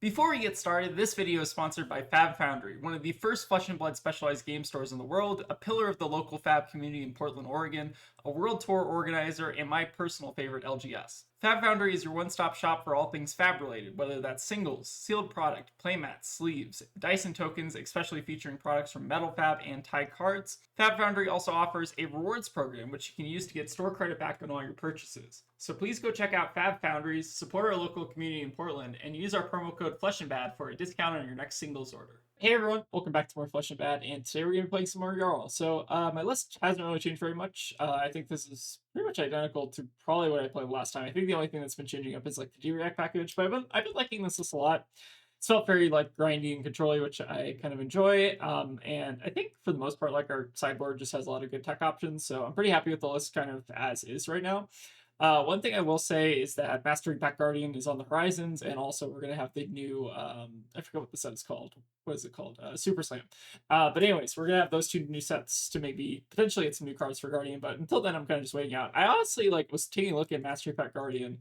Before we get started, this video is sponsored by FaB Foundry, one of the first Flesh and Blood specialized game stores in the world, a pillar of the local FaB community in Portland, Oregon, a world tour organizer, and my personal favorite LGS. FaB Foundry is your one-stop shop for all things FaB related, whether that's singles, sealed product, playmats, sleeves, dice and tokens, especially featuring products from Metal FaB and Thai cards. FaB Foundry also offers a rewards program which you can use to get store credit back on all your purchases. So please go check out FaB Foundries, support our local community in Portland, and use our promo code FleshAndBad for a discount on your next singles order. Hey everyone, welcome back to more Flesh and Bad, and today we're going to be playing some more Jarl. So my list hasn't really changed very much. I think this is pretty much identical to probably what I played last time. I think the only thing that's been changing up is like the G-React package, but I've been liking this list a lot. It's felt very like grindy and controlly, which I kind of enjoy. And I think for the most part, like our sideboard just has a lot of good tech options, so I'm pretty happy with the list kind of as is right now. One thing I will say is that Mastering Pack Guardian is on the horizons, and also we're going to have the new, I forget what the set is called. What is it called? Super Slam. But anyways, we're going to have those two new sets to maybe potentially get some new cards for Guardian, but until then, I'm kind of just waiting out. I honestly was taking a look at Mastering Pack Guardian.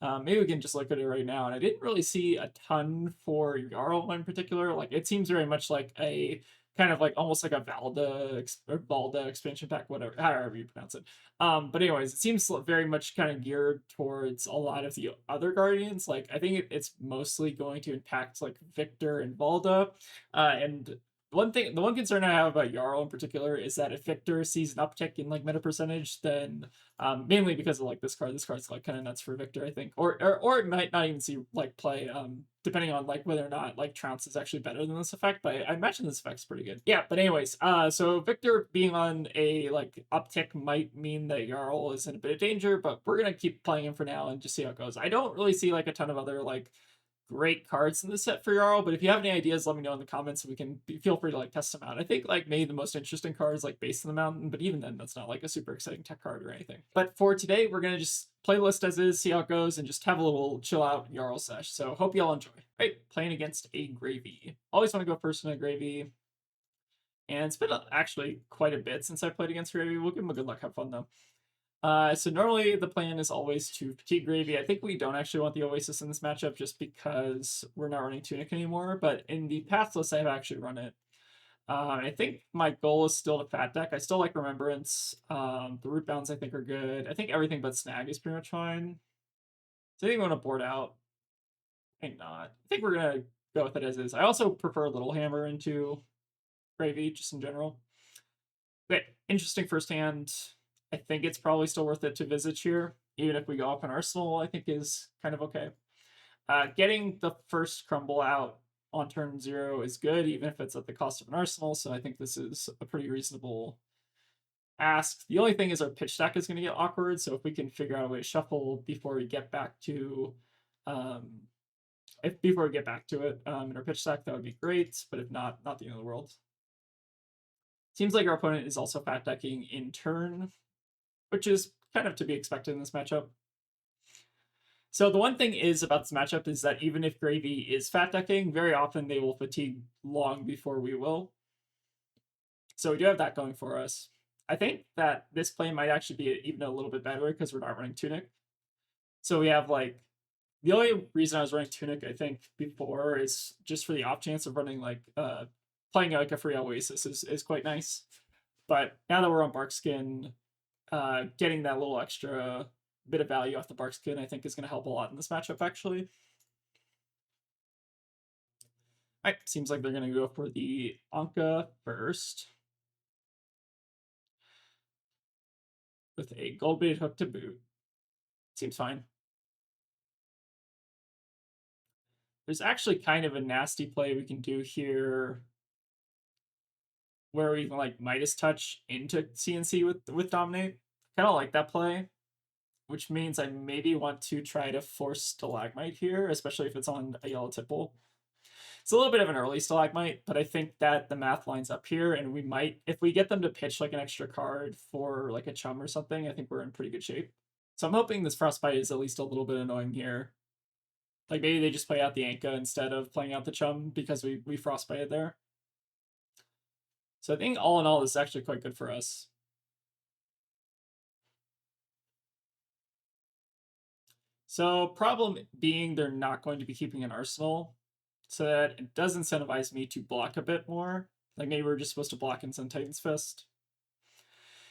Maybe we can just look at it right now, and I didn't really see a ton for Jarl in particular. Like, it seems very much like a kind of like almost like a Valda expansion pack, whatever, however you pronounce it. But anyways, it seems very much kind of geared towards a lot of the other Guardians. Like, I think it's mostly going to impact like Victor and Valda. And the one concern I have about Jarl in particular is that if Victor sees an uptick in like meta percentage, then mainly because of like this card's like kind of nuts for Victor, I think, or it might not even see like play, depending on like whether or not like Trounce is actually better than this effect. But I imagine this effect's pretty good. Yeah, but anyways, so Victor being on a like uptick might mean that Jarl is in a bit of danger, but we're gonna keep playing him for now and just see how it goes. I don't really see like a ton of other like great cards in the set for Jarl, but if you have any ideas, let me know in the comments and we can feel free to like test them out. I think like maybe the most interesting card is like Base of the Mountain, but even then that's not like a super exciting tech card or anything. But for today, we're gonna just play the list as is, see how it goes, and just have a little chill out Jarl sesh. So hope y'all enjoy. Right, playing against a Gravey. Always want to go first in a Gravey. And it's been actually quite a bit since I played against Gravey. We'll give him a good luck, have fun though. So normally the plan is always to fatigue Gravey. I think we don't actually want the Oasis in this matchup just because we're not running Tunic anymore, but in the path list I've actually run it. I think my goal is still to fat deck. I still like Remembrance. The root bounds I think are good. I think everything but Snag is pretty much fine. So I think I'm going to board out. I think not. I think we're going to go with it as is. I also prefer Little Hammer into Gravey just in general. Okay, interesting first hand. I think it's probably still worth it to visit here, even if we go up an Arsenal, I think is kind of okay. Getting the first crumble out on turn 0 is good, even if it's at the cost of an Arsenal, so I think this is a pretty reasonable ask. The only thing is our pitch stack is going to get awkward, so if we can figure out a way to shuffle before we get back to it in our pitch stack, that would be great, but if not, not the end of the world. Seems like our opponent is also fat decking in turn, which is kind of to be expected in this matchup. So the one thing is about this matchup is that even if Gravey is fat decking, very often they will fatigue long before we will. So we do have that going for us. I think that this play might actually be even a little bit better because we're not running Tunic. So we have like, the only reason I was running Tunic, I think, before is just for the off chance of running like, playing like a free Oasis is quite nice. But now that we're on Barkskin, getting that little extra bit of value off the Barkskin, I think, is going to help a lot in this matchup, actually. All right, seems like they're going to go for the Anka first. With a gold-baited hook to boot. Seems fine. There's actually kind of a nasty play we can do here where we can like Midas Touch into CNC with Dominate. Kind of like that play, which means I maybe want to try to force Stalagmite here, especially if it's on a yellow tipple. It's a little bit of an early Stalagmite, but I think that the math lines up here, and we might, if we get them to pitch like an extra card for like a chum or something, I think we're in pretty good shape. So I'm hoping this Frostbite is at least a little bit annoying here. Like maybe they just play out the Anka instead of playing out the chum because we Frostbited there. So I think all in all, this is actually quite good for us. So problem being they're not going to be keeping an Arsenal. so that it does incentivize me to block a bit more. Like maybe we're just supposed to block and send Titan's Fist.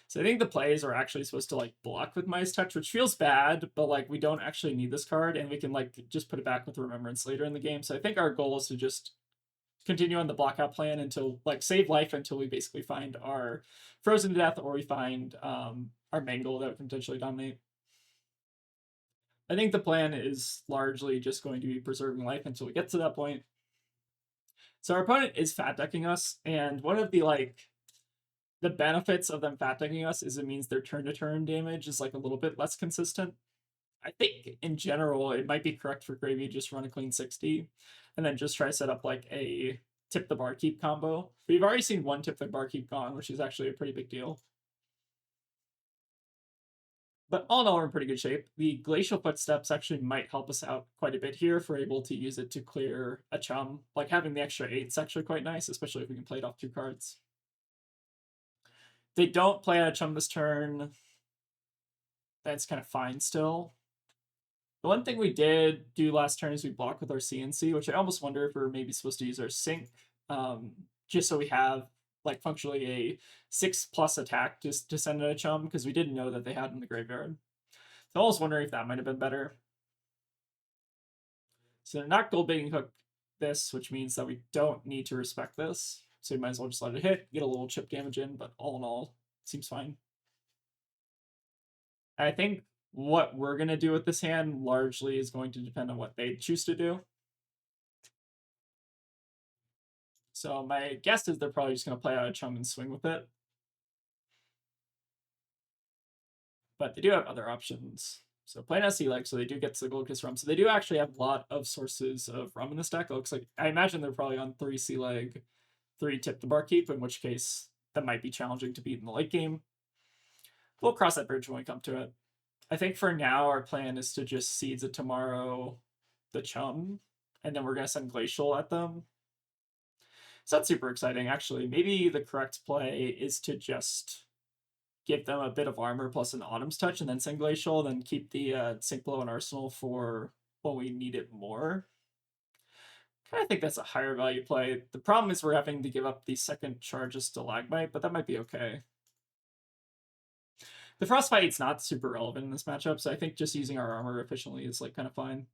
So I think the plays are actually supposed to like block with Mice Touch, which feels bad, but like we don't actually need this card, and we can like just put it back with Remembrance later in the game. So I think our goal is to just continue on the blockout plan until like save life until we basically find our Frozen to Death or we find our Mangle that can potentially dominate. I think the plan is largely just going to be preserving life until we get to that point. So our opponent is fat decking us, and one of the like the benefits of them fat decking us is it means their turn to turn damage is like a little bit less consistent. I think in general it might be correct for Gravey just run a clean 60 and then just try to set up like a tip the barkeep combo. We've already seen one tip the barkeep gone, which is actually a pretty big deal. But all in all, we're in pretty good shape. The Glacial Footsteps actually might help us out quite a bit here if we're able to use it to clear a chum. Like having the extra 8 is actually quite nice, especially if we can play it off 2 cards. They don't play out a chum this turn. That's kind of fine still. The one thing we did do last turn is we blocked with our CNC, which I almost wonder if we're maybe supposed to use our sync, just so we have like functionally a 6+ attack just to send in a chum, because we didn't know that they had in the graveyard. So I was wondering if that might have been better. So they're not gold baiting hook this, which means that we don't need to respect this. So we might as well just let it hit, get a little chip damage in, but all in all, seems fine. I think what we're going to do with this hand largely is going to depend on what they choose to do. So my guess is they're probably just going to play out a chum and swing with it. But they do have other options. So play an SE leg, so they do get to the Gold Kiss Rum. So they do actually have a lot of sources of rum in this deck. It looks like, I imagine they're probably on 3 Sea Leg, 3 Tip the Barkeep, in which case that might be challenging to beat in the late game. We'll cross that bridge when we come to it. I think for now, our plan is to just Seeds of Tomorrow the chum, and then we're going to send Glacial at them. So that's super exciting, actually. Maybe the correct play is to just give them a bit of armor plus an Autumn's Touch and then send Glacial, then keep the Sync Blow in Arsenal for when we need it more. I think that's a higher value play. The problem is we're having to give up the second Charge's Stalagmite, but that might be okay. The Frostbite's not super relevant in this matchup, so I think just using our armor efficiently is like kind of fine.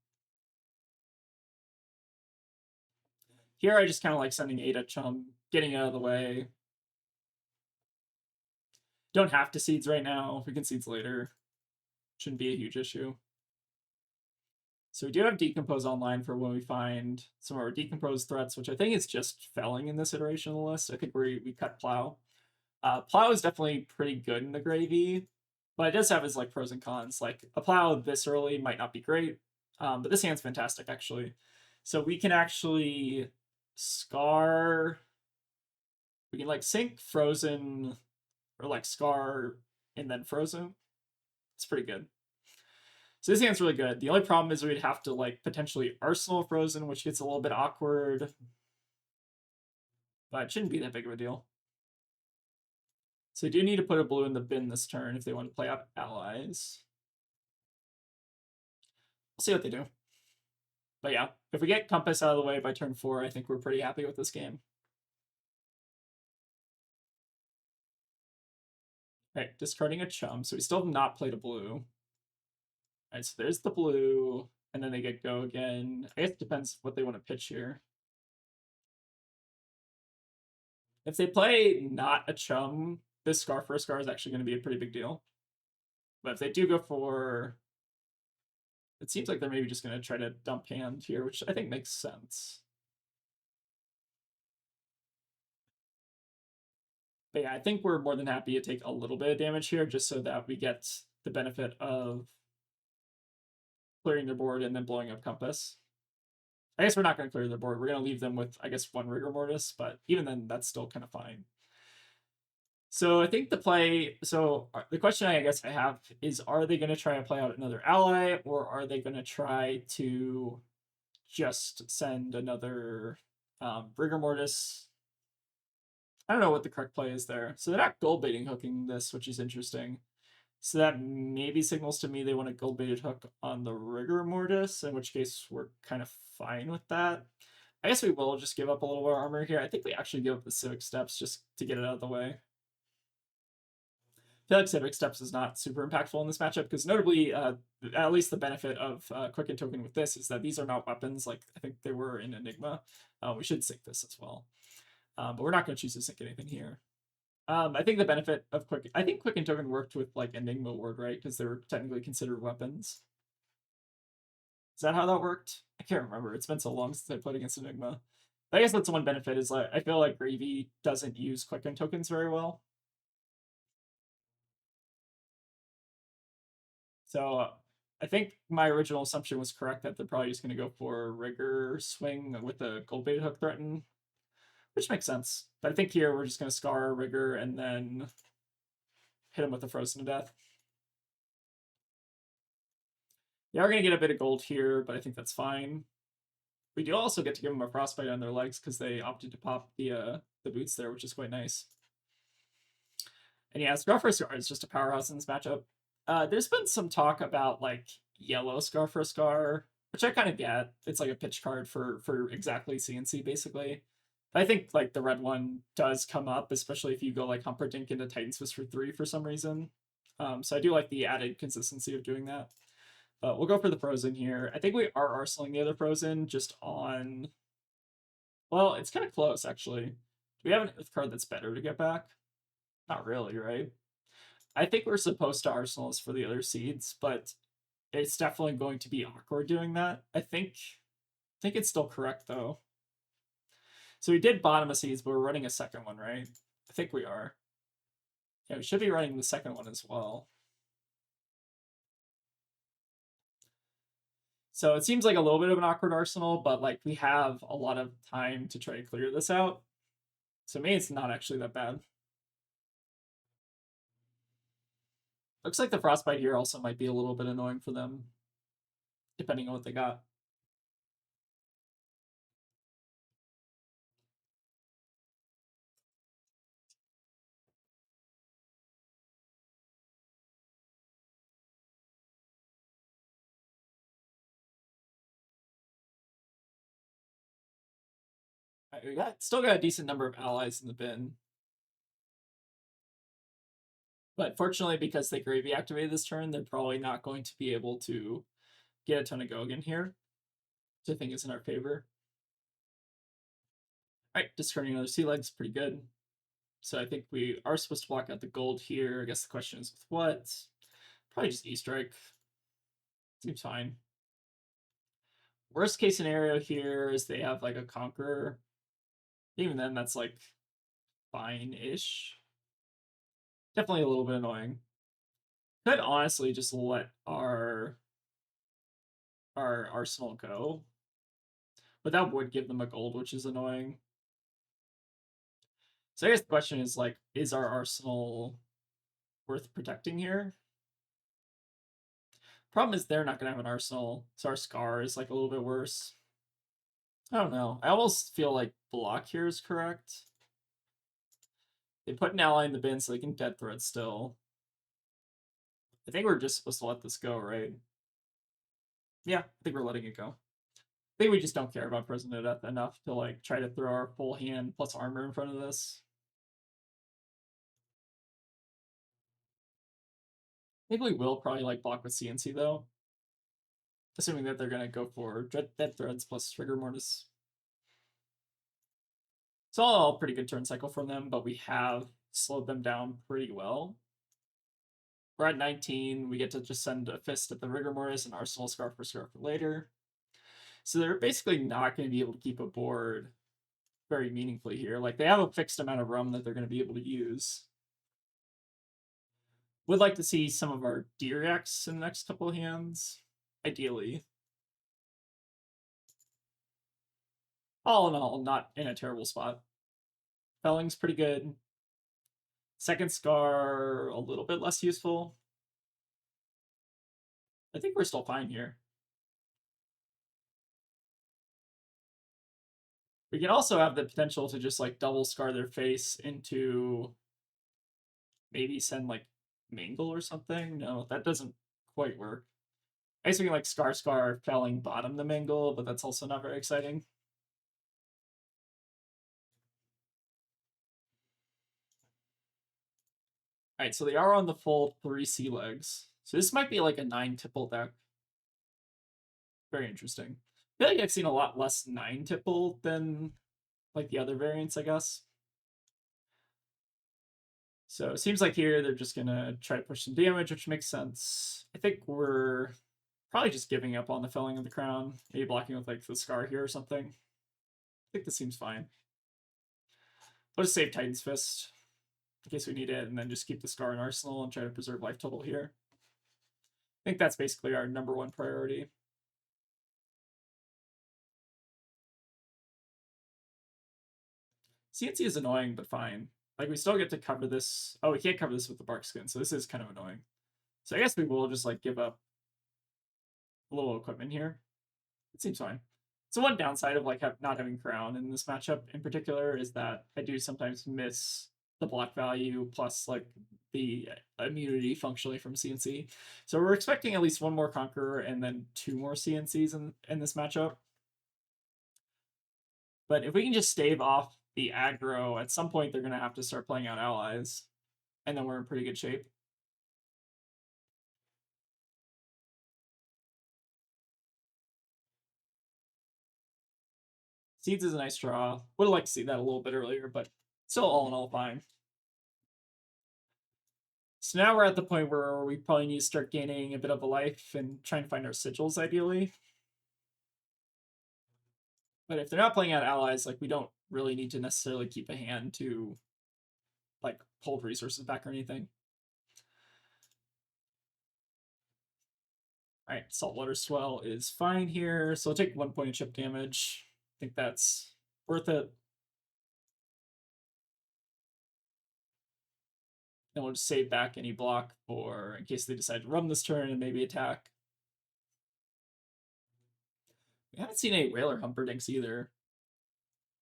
Here I just kind of like sending 8 at chum, getting out of the way. Don't have to Seeds right now. We can Seeds later. Shouldn't be a huge issue. So we do have Decompose online for when we find some of our Decompose threats, which I think is just felling in this iteration of the list. I think we cut Plow. Plow is definitely pretty good in the Gravey, but it does have its like pros and cons. Like a Plow this early might not be great, but this hand's fantastic actually. So we can actually Scar. We can like Sync, Frozen, or like Scar and then Frozen. It's pretty good. So this hand's really good. The only problem is we'd have to like potentially Arsenal Frozen, which gets a little bit awkward. But it shouldn't be that big of a deal. So you do need to put a blue in the bin this turn if they want to play out allies. We'll see what they do. But yeah, if we get Compass out of the way by turn 4, I think we're pretty happy with this game. Right, discarding a chum. So we still have not played a blue. Alright, so there's the blue, and then they get go again. I guess it depends what they want to pitch here. If they play not a chum, this Scar for a Scar is actually going to be a pretty big deal. But if they do go for... It seems like they're maybe just going to try to dump hand here, which I think makes sense. But yeah, I think we're more than happy to take a little bit of damage here just so that we get the benefit of clearing their board and then blowing up Compass. I guess we're not going to clear their board. We're going to leave them with, I guess, 1 Rigor Mortis, but even then, that's still kind of fine. So I think the play... So the question I guess I have is, are they going to try to play out another ally, or are they going to try to just send another Rigor Mortis? I don't know what the correct play is there. So they're not gold baiting hooking this, which is interesting. So that maybe signals to me they want a gold baited hook on the Rigor Mortis, in which case we're kind of fine with that. I guess we will just give up a little more armor here. I think we actually give up the Civic Steps just to get it out of the way. I feel like Civic Steps is not super impactful in this matchup because notably, at least the benefit of Quicken Token with this is that these are not weapons like I think they were in Enigma. We should sync this as well, but we're not going to choose to sync anything here. I think the benefit of Quicken Token worked with like Enigma Ward, right? Because they were technically considered weapons. Is that how that worked? I can't remember. It's been so long since I played against Enigma. But I guess that's one benefit is like I feel like Gravey doesn't use Quicken Tokens very well. So I think my original assumption was correct that they're probably just going to go for Rigor Swing with a Gold Baited Hook Threaten, which makes sense. But I think here we're just going to Scar Rigor and then hit him with a Frozen to Death. They are going to get a bit of gold here, but I think that's fine. We do also get to give them a Frostbite on their legs because they opted to pop the boots there, which is quite nice. And yeah, Scar for Scar is just a powerhouse in this matchup. There's been some talk about like yellow Scar for Scar, which I kind of get. It's like a pitch card for exactly CNC basically. I think like the red one does come up, especially if you go like Humperdinck into Titan's Fist for 3 for some reason. So I do like the added consistency of doing that. But we'll go for the Frozen here. I think we are arsenaling the other Frozen just on... Well, it's kind of close, actually. Do we have an Earth card that's better to get back? Not really, right? I think we're supposed to arsenal this for the other seeds, but it's definitely going to be awkward doing that. I think it's still correct, though. So we did bottom a seeds, but we're running a second one, right? I think we are. Yeah, we should be running the second one as well. So it seems like a little bit of an awkward arsenal, but like we have a lot of time to try to clear this out. So maybe it's not actually that bad. Looks like the Frostbite here also might be a little bit annoying for them, depending on what they got. We still got a decent number of allies in the bin. But fortunately, because they Gravey activated this turn, they're probably not going to be able to get a ton of Gogan here, which I think is in our favor. All right, discarding another Sea Legs, pretty good. So I think we are supposed to block out the gold here. I guess the question is with what? Probably just E-Strike. Seems fine. Worst case scenario here is they have like a Conqueror. Even then, that's like fine-ish. Definitely a little bit annoying. Could honestly just let our arsenal go. But that would give them a gold, which is annoying. So I guess the question is like, is our arsenal worth protecting here? Problem is they're not going to have an arsenal, so our Scar is like a little bit worse. I don't know. I almost feel like block here is correct. They put an ally in the bin so they can Dead Thread still. I think we're just supposed to let this go, right? Yeah, I think we're letting it go. I think we just don't care about Frozen to Death enough to like try to throw our full hand plus armor in front of this. I think we will probably like block with CNC though. Assuming that they're gonna go for Dead Threads plus Trigger Mortis. It's all a pretty good turn cycle from them, but we have slowed them down pretty well. We're at 19. We get to just send a Fist at the Rigor Mortis and Arsenal Scarf for later. So they're basically not going to be able to keep a board very meaningfully here. Like they have a fixed amount of rum that they're going to be able to use. Would like to see some of our D-Reacts in the next couple of hands, ideally. All in all, not in a terrible spot. Felling's pretty good. Second Scar, a little bit less useful. I think we're still fine here. We can also have the potential to just like double Scar their face into maybe send like Mangle or something. No, that doesn't quite work. I guess we can like Scar, Felling, bottom the Mangle, but that's also not very exciting. Alright, so they are on the full 3 sea legs. So this might be like a 9 tipple deck. Very interesting. I feel like I've seen a lot less 9 tipple than like the other variants, I guess. So it seems like here they're just gonna try to push some damage, which makes sense. I think we're probably just giving up on the felling of the crown, maybe blocking with like the scar here or something. I think this seems fine. We'll just save Titan's Fist in case we need it, and then just keep the scar in arsenal and try to preserve life total here. I think that's basically our #1 priority. CNC is annoying, but fine. Like, we still get to cover this. Oh, we can't cover this with the bark skin, so this is kind of annoying. So I guess we will just, like, give up a little equipment here. It seems fine. So one downside of, like, not having crown in this matchup in particular is that I do sometimes miss the block value plus, like, the immunity functionally from CNC. So we're expecting at least one more Conqueror and then 2 more CNCs in this matchup. But if we can just stave off the aggro, at some point they're going to have to start playing out allies, and then we're in pretty good shape. Seeds is a nice draw. Would have liked to see that a little bit earlier, but still all in all fine. So now we're at the point where we probably need to start gaining a bit of a life and try and find our sigils ideally. But if they're not playing out allies, like, we don't really need to necessarily keep a hand to like hold resources back or anything. All right, Saltwater Swell is fine here, so I'll take 1 point of chip damage. I think that's worth it. And we'll just save back any block for in case they decide to run this turn and maybe attack. We haven't seen any Whaler Humperdinks either.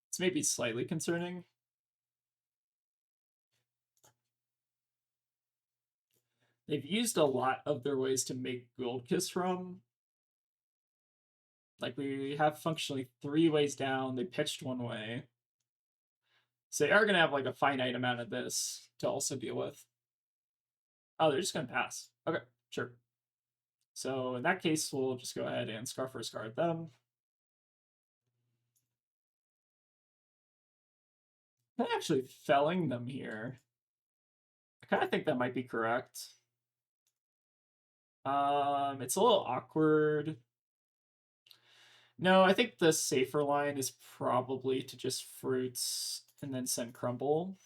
It's maybe slightly concerning. They've used a lot of their ways to make Gold Kiss from. Like, we have functionally 3 ways down. They pitched 1 way. So they are going to have like a finite amount of this to also deal with. Oh, they're just going to pass. Okay, sure. So in that case, we'll just go ahead and Scar for Scar at them. I'm actually felling them here. I kind of think that might be correct. It's a little awkward. No, I think the safer line is probably to just fruits and then send crumble.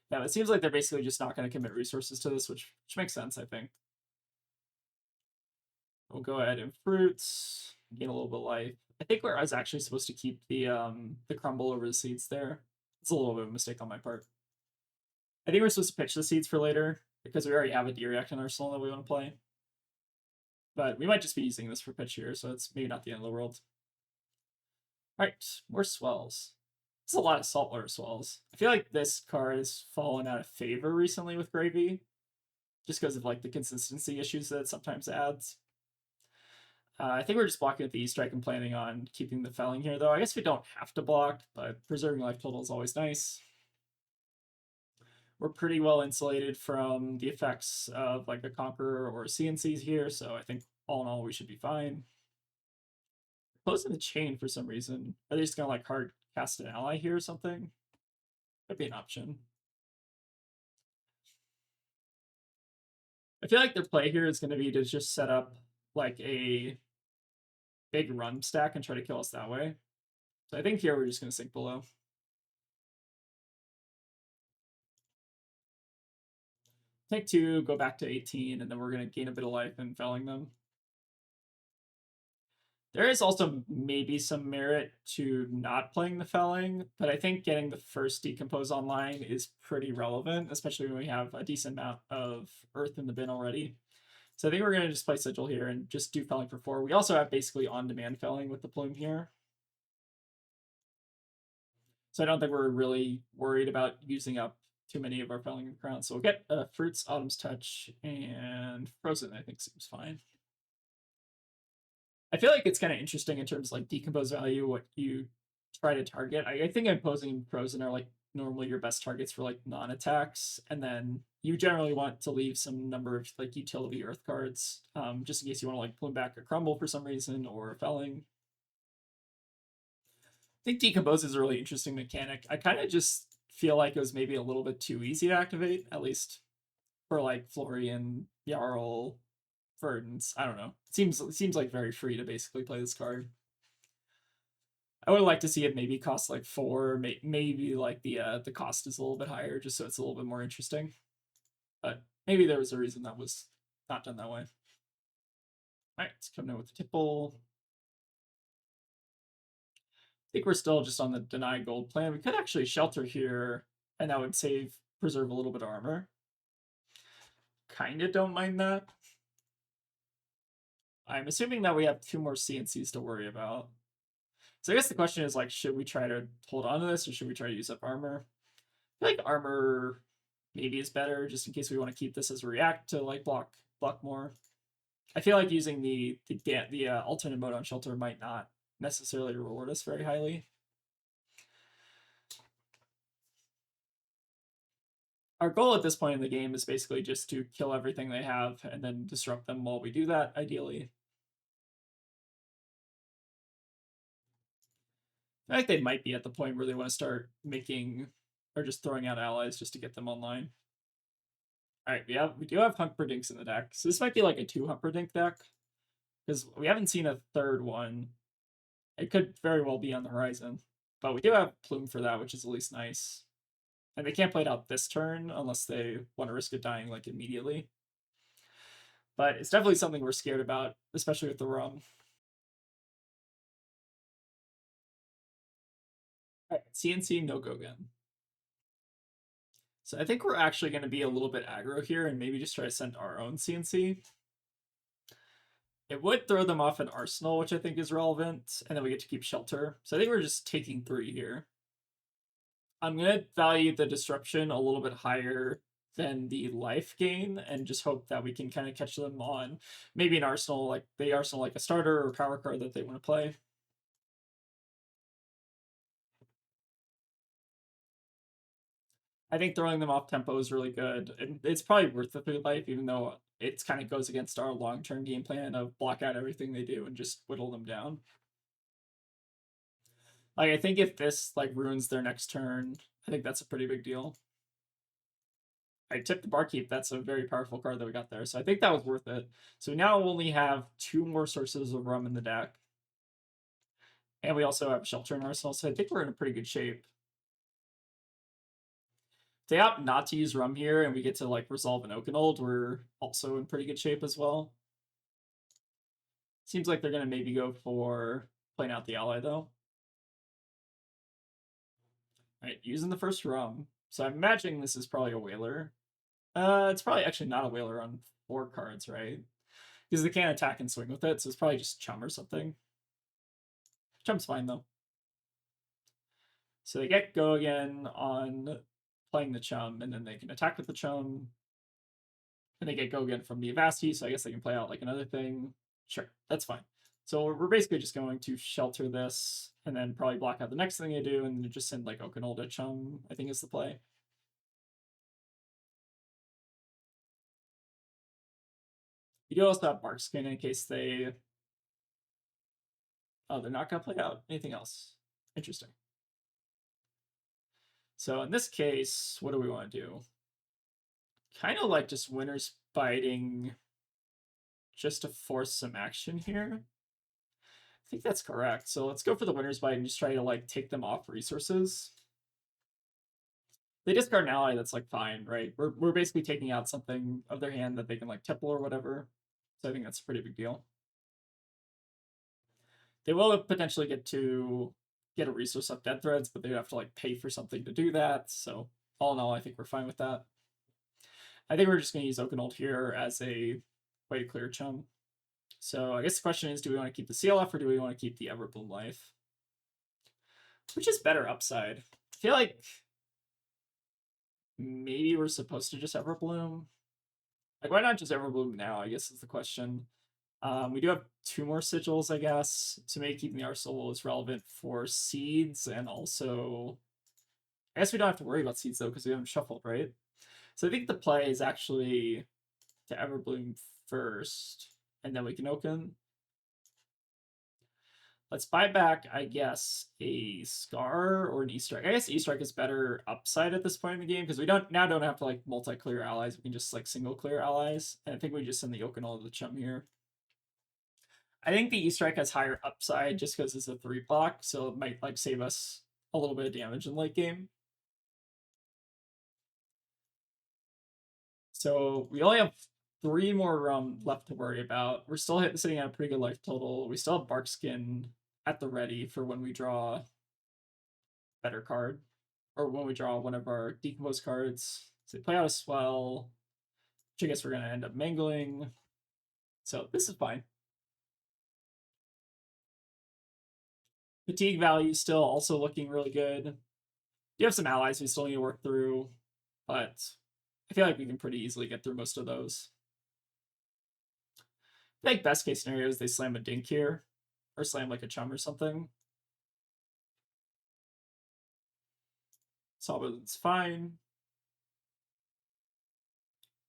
Yeah, it seems like they're basically just not going to commit resources to this, which makes sense, I think. We'll go ahead and fruits, gain a little bit of life. I think I was actually supposed to keep the crumble over the seeds there. It's a little bit of a mistake on my part. I think we're supposed to pitch the seeds for later because we already have a D-React in our arsenal that we want to play. But we might just be using this for pitch here, so it's maybe not the end of the world. All right, more swells. There's a lot of saltwater swells. I feel like this card has fallen out of favor recently with Gravey, just because of like the consistency issues that it sometimes adds. I think we're just blocking with the E-Strike and planning on keeping the felling here, though. I guess we don't have to block, but preserving life total is always nice. We're pretty well insulated from the effects of like a Conqueror or CNCs here, so I think all in all we should be fine. Closing the chain for some reason. Are they just gonna like hard cast an ally here or something? Could be an option. I feel like their play here is going to be to just set up like a big run stack and try to kill us that way. So I think here we're just going to sink below. Take 2, go back to 18, and then we're going to gain a bit of life and felling them. There is also maybe some merit to not playing the felling, but I think getting the first decompose online is pretty relevant, especially when we have a decent amount of earth in the bin already. So I think we're going to just play Sigil here and just do felling for 4. We also have basically on-demand felling with the plume here. So I don't think we're really worried about using up too many of our felling crowns. So we'll get Fruits, Autumn's Touch, and Frozen, I think seems fine. I feel like it's kind of interesting in terms of like decompose value, what you try to target. I think Imposing and Frozen are like normally your best targets for like non-attacks, and then you generally want to leave some number of like utility earth cards, just in case you want to like plume back a crumble for some reason or felling. I think decompose is a really interesting mechanic. I kind of just feel like it was maybe a little bit too easy to activate, at least for like Florian, Jarl, Verdance. I don't know. It seems like very free to basically play this card. I would like to see it maybe cost like 4, maybe like the cost is a little bit higher, just so it's a little bit more interesting. But maybe there was a reason that was not done that way. All right, let's come in with the tipple. I think we're still just on the deny gold plan. We could actually shelter here, and that would preserve a little bit of armor. Kinda don't mind that. I'm assuming that we have 2 more CNCs to worry about. So I guess the question is like, should we try to hold on to this, or should we try to use up armor? I feel like armor maybe is better, just in case we want to keep this as a react to like block more. I feel like using the alternate mode on shelter might not necessarily reward us very highly. Our goal at this point in the game is basically just to kill everything they have and then disrupt them while we do that, ideally. I think they might be at the point where they want to start making or just throwing out allies just to get them online. All right, we do have Humperdinks in the deck, so this might be like a 2 Humperdink deck because we haven't seen a third one. It could very well be on the horizon, but we do have Plume for that, which is at least nice. And they can't play it out this turn unless they want to risk it dying like immediately. But it's definitely something we're scared about, especially with the rum. All right, CNC no go again. So I think we're actually going to be a little bit aggro here and maybe just try to send our own CNC. It would throw them off an arsenal, which I think is relevant, and then we get to keep shelter. So I think we're just taking 3 here. I'm going to value the disruption a little bit higher than the life gain and just hope that we can kind of catch them on maybe an arsenal, like a starter or power card that they want to play. I think throwing them off tempo is really good. And it's probably worth the 3 life, even though it kind of goes against our long-term game plan of block out everything they do and just whittle them down. Like, I think if this like ruins their next turn, I think that's a pretty big deal. I tipped the Barkeep. That's a very powerful card that we got there. So I think that was worth it. So we now only have 2 more sources of rum in the deck. And we also have Shelter and Arsenal, so I think we're in a pretty good shape. If they opt not to use rum here and we get to like resolve an Oakenold, we're also in pretty good shape as well. Seems like they're going to maybe go for playing out the ally though. All right, using the first rum. So I'm imagining this is probably a whaler. It's probably actually not a whaler on 4 cards, right? Because they can't attack and swing with it, so it's probably just chum or something. Chum's fine though. So they get go again on playing the chum, and then they can attack with the chum. And they get go again from the Avasti, so I guess they can play out like another thing. Sure, that's fine. So we're basically just going to shelter this, and then probably block out the next thing they do, and then just send like Oakenold at chum, I think is the play. You do also have Barkskin in case they... Oh, they're not going to play out anything else. Interesting. So in this case, what do we want to do? Kind of like just Winter's Biting just to force some action here. I think that's correct. So let's go for the Winter's Bite and just try to like take them off resources. They discard an ally, that's like fine, right? We're basically taking out something of their hand that they can like tipple or whatever. So I think that's a pretty big deal. They will potentially get a resource up Dead Threads, but they have to like pay for something to do that. So all in all, I think we're fine with that. I think we're just going to use Oakenold here as a way to clear chum. So I guess the question is, do we want to keep the CLF or do we want to keep the Everbloom life? Which is better upside? I feel like maybe we're supposed to just Everbloom. Like, why not just Everbloom now, I guess is the question. We do have 2 more sigils, I guess. So maybe keeping the arsenal is relevant for seeds and also I guess we don't have to worry about seeds though because we haven't shuffled, right? So I think the play is actually to Everbloom first, and then we can open. Let's buy back, I guess, a Scar or an E-Strike. I guess E-Strike is better upside at this point in the game because we don't have to like multi-clear allies. We can just like single clear allies. And I think we just send the Yokanol to the Chum here. I think the E-Strike has higher upside just because it's a 3-block, so it might like save us a little bit of damage in late game. So we only have 3 more left to worry about. We're still sitting at a pretty good life total. We still have Barkskin at the ready for when we draw a better card, or when we draw one of our decomposed cards. So they play out a Swell, which I guess we're going to end up mangling. So this is fine. Fatigue value still also looking really good. You have some allies we still need to work through, but I feel like we can pretty easily get through most of those. I think best case scenario is they slam a Dink here, or slam like a Chum or something. Sawbone's fine.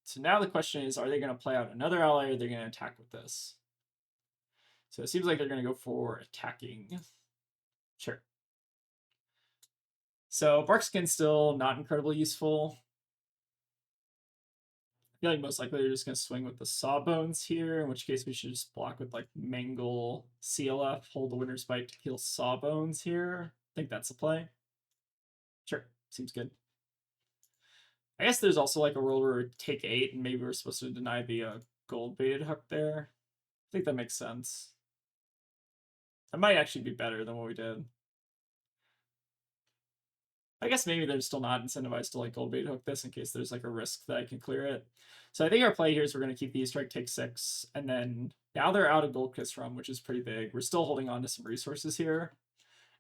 So now the question is, are they going to play out another ally, or are they going to attack with this? So it seems like they're going to go for attacking. Sure. So Barkskin's still not incredibly useful. I feel like most likely they're just going to swing with the Sawbones here, in which case we should just block with like Mangle, CLF, hold the Winter's Bite to kill Sawbones here. I think that's the play. Sure, seems good. I guess there's also like a world where we take 8 and maybe we're supposed to deny the gold baited hook there. I think that makes sense. That might actually be better than what we did. I guess maybe they're still not incentivized to like gold bait hook this in case there's like a risk that I can clear it. So I think our play here is we're going to keep the E-Strike, take 6, and then now they're out of Gold Kiss Rum, which is pretty big. We're still holding on to some resources here.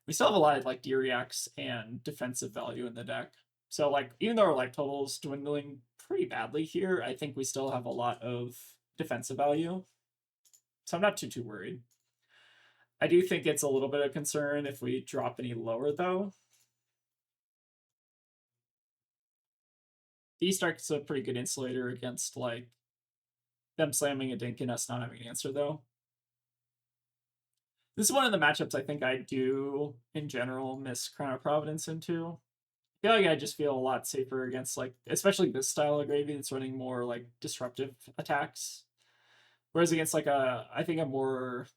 We still have a lot of like D-Reacts and defensive value in the deck. So like even though our life total is dwindling pretty badly here, I think we still have a lot of defensive value. So I'm not too worried. I do think it's a little bit of concern if we drop any lower though. The E-Strike's a pretty good insulator against like them slamming a Dink and us not having an answer though. This is one of the matchups I think I do in general miss Crown of Providence into. I feel like I just feel a lot safer against like, especially this style of Gravey that's running more like disruptive attacks. Whereas against like I think a more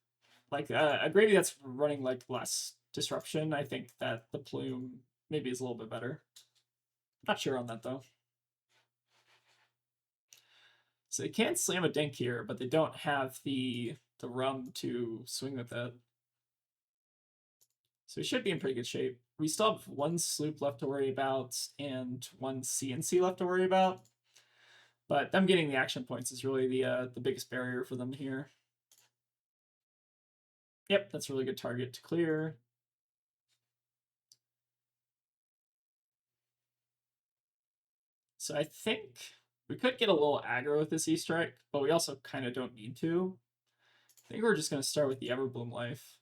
like a Gravey that's running like less disruption, I think that the Plume maybe is a little bit better. Not sure on that though. So they can't slam a Dink here, but they don't have the rum to swing with it. So we should be in pretty good shape. We still have 1 Sloop left to worry about and 1 CNC left to worry about. But them getting the action points is really the biggest barrier for them here. Yep, that's a really good target to clear. So I think we could get a little aggro with this E-Strike, but we also kind of don't need to. I think we're just going to start with the Everbloom Life.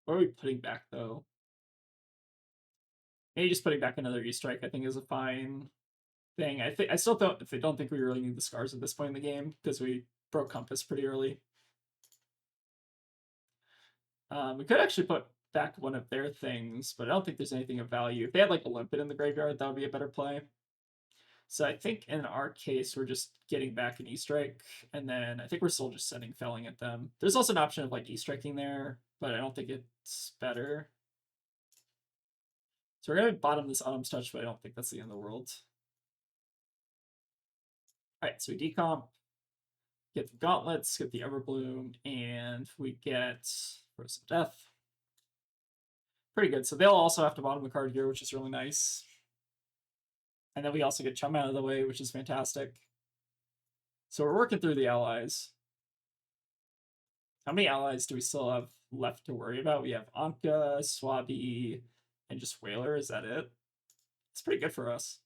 What are we putting back, though? Maybe just putting back another E-Strike, I think, is a fine thing. I still don't think we really need the Scars at this point in the game, because we broke Compass pretty early. We could actually put back one of their things, but I don't think there's anything of value. If they had like a Limpet in the graveyard, that would be a better play. So I think in our case, we're just getting back an E-Strike, and then I think we're still just sending Felling at them. There's also an option of like E-Striking there, but I don't think it's better. So we're going to bottom this Autumn's Touch, but I don't think that's the end of the world. All right, so we decomp, get the Gauntlets, get the Everbloom, and we get Frozen Death. Pretty good. So they'll also have to bottom the card here, which is really nice. And then we also get Chum out of the way, which is fantastic. So we're working through the allies. How many allies do we still have left to worry about? We have Anka, Swabi, and just Whaler. Is that it? It's pretty good for us.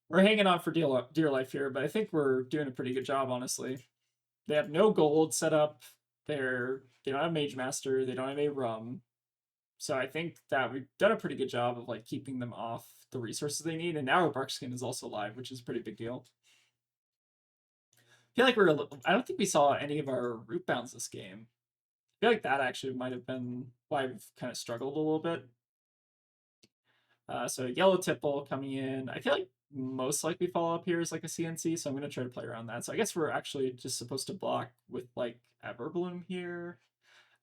We're hanging on for dear life here, but I think we're doing a pretty good job, honestly. They have no gold set up. they don't have Mage Master, they don't have a Rum. So I think that we've done a pretty good job of like keeping them off the resources they need, and now our Barkskin is also live, which is a pretty big deal. I feel like I don't think we saw any of our root bounds this game. I feel like that actually might have been why we've kind of struggled a little bit. So yellow tipple coming in. I feel like most likely follow up here is like a CNC, so I'm going to try to play around that. So I guess we're actually just supposed to block with like Everbloom here.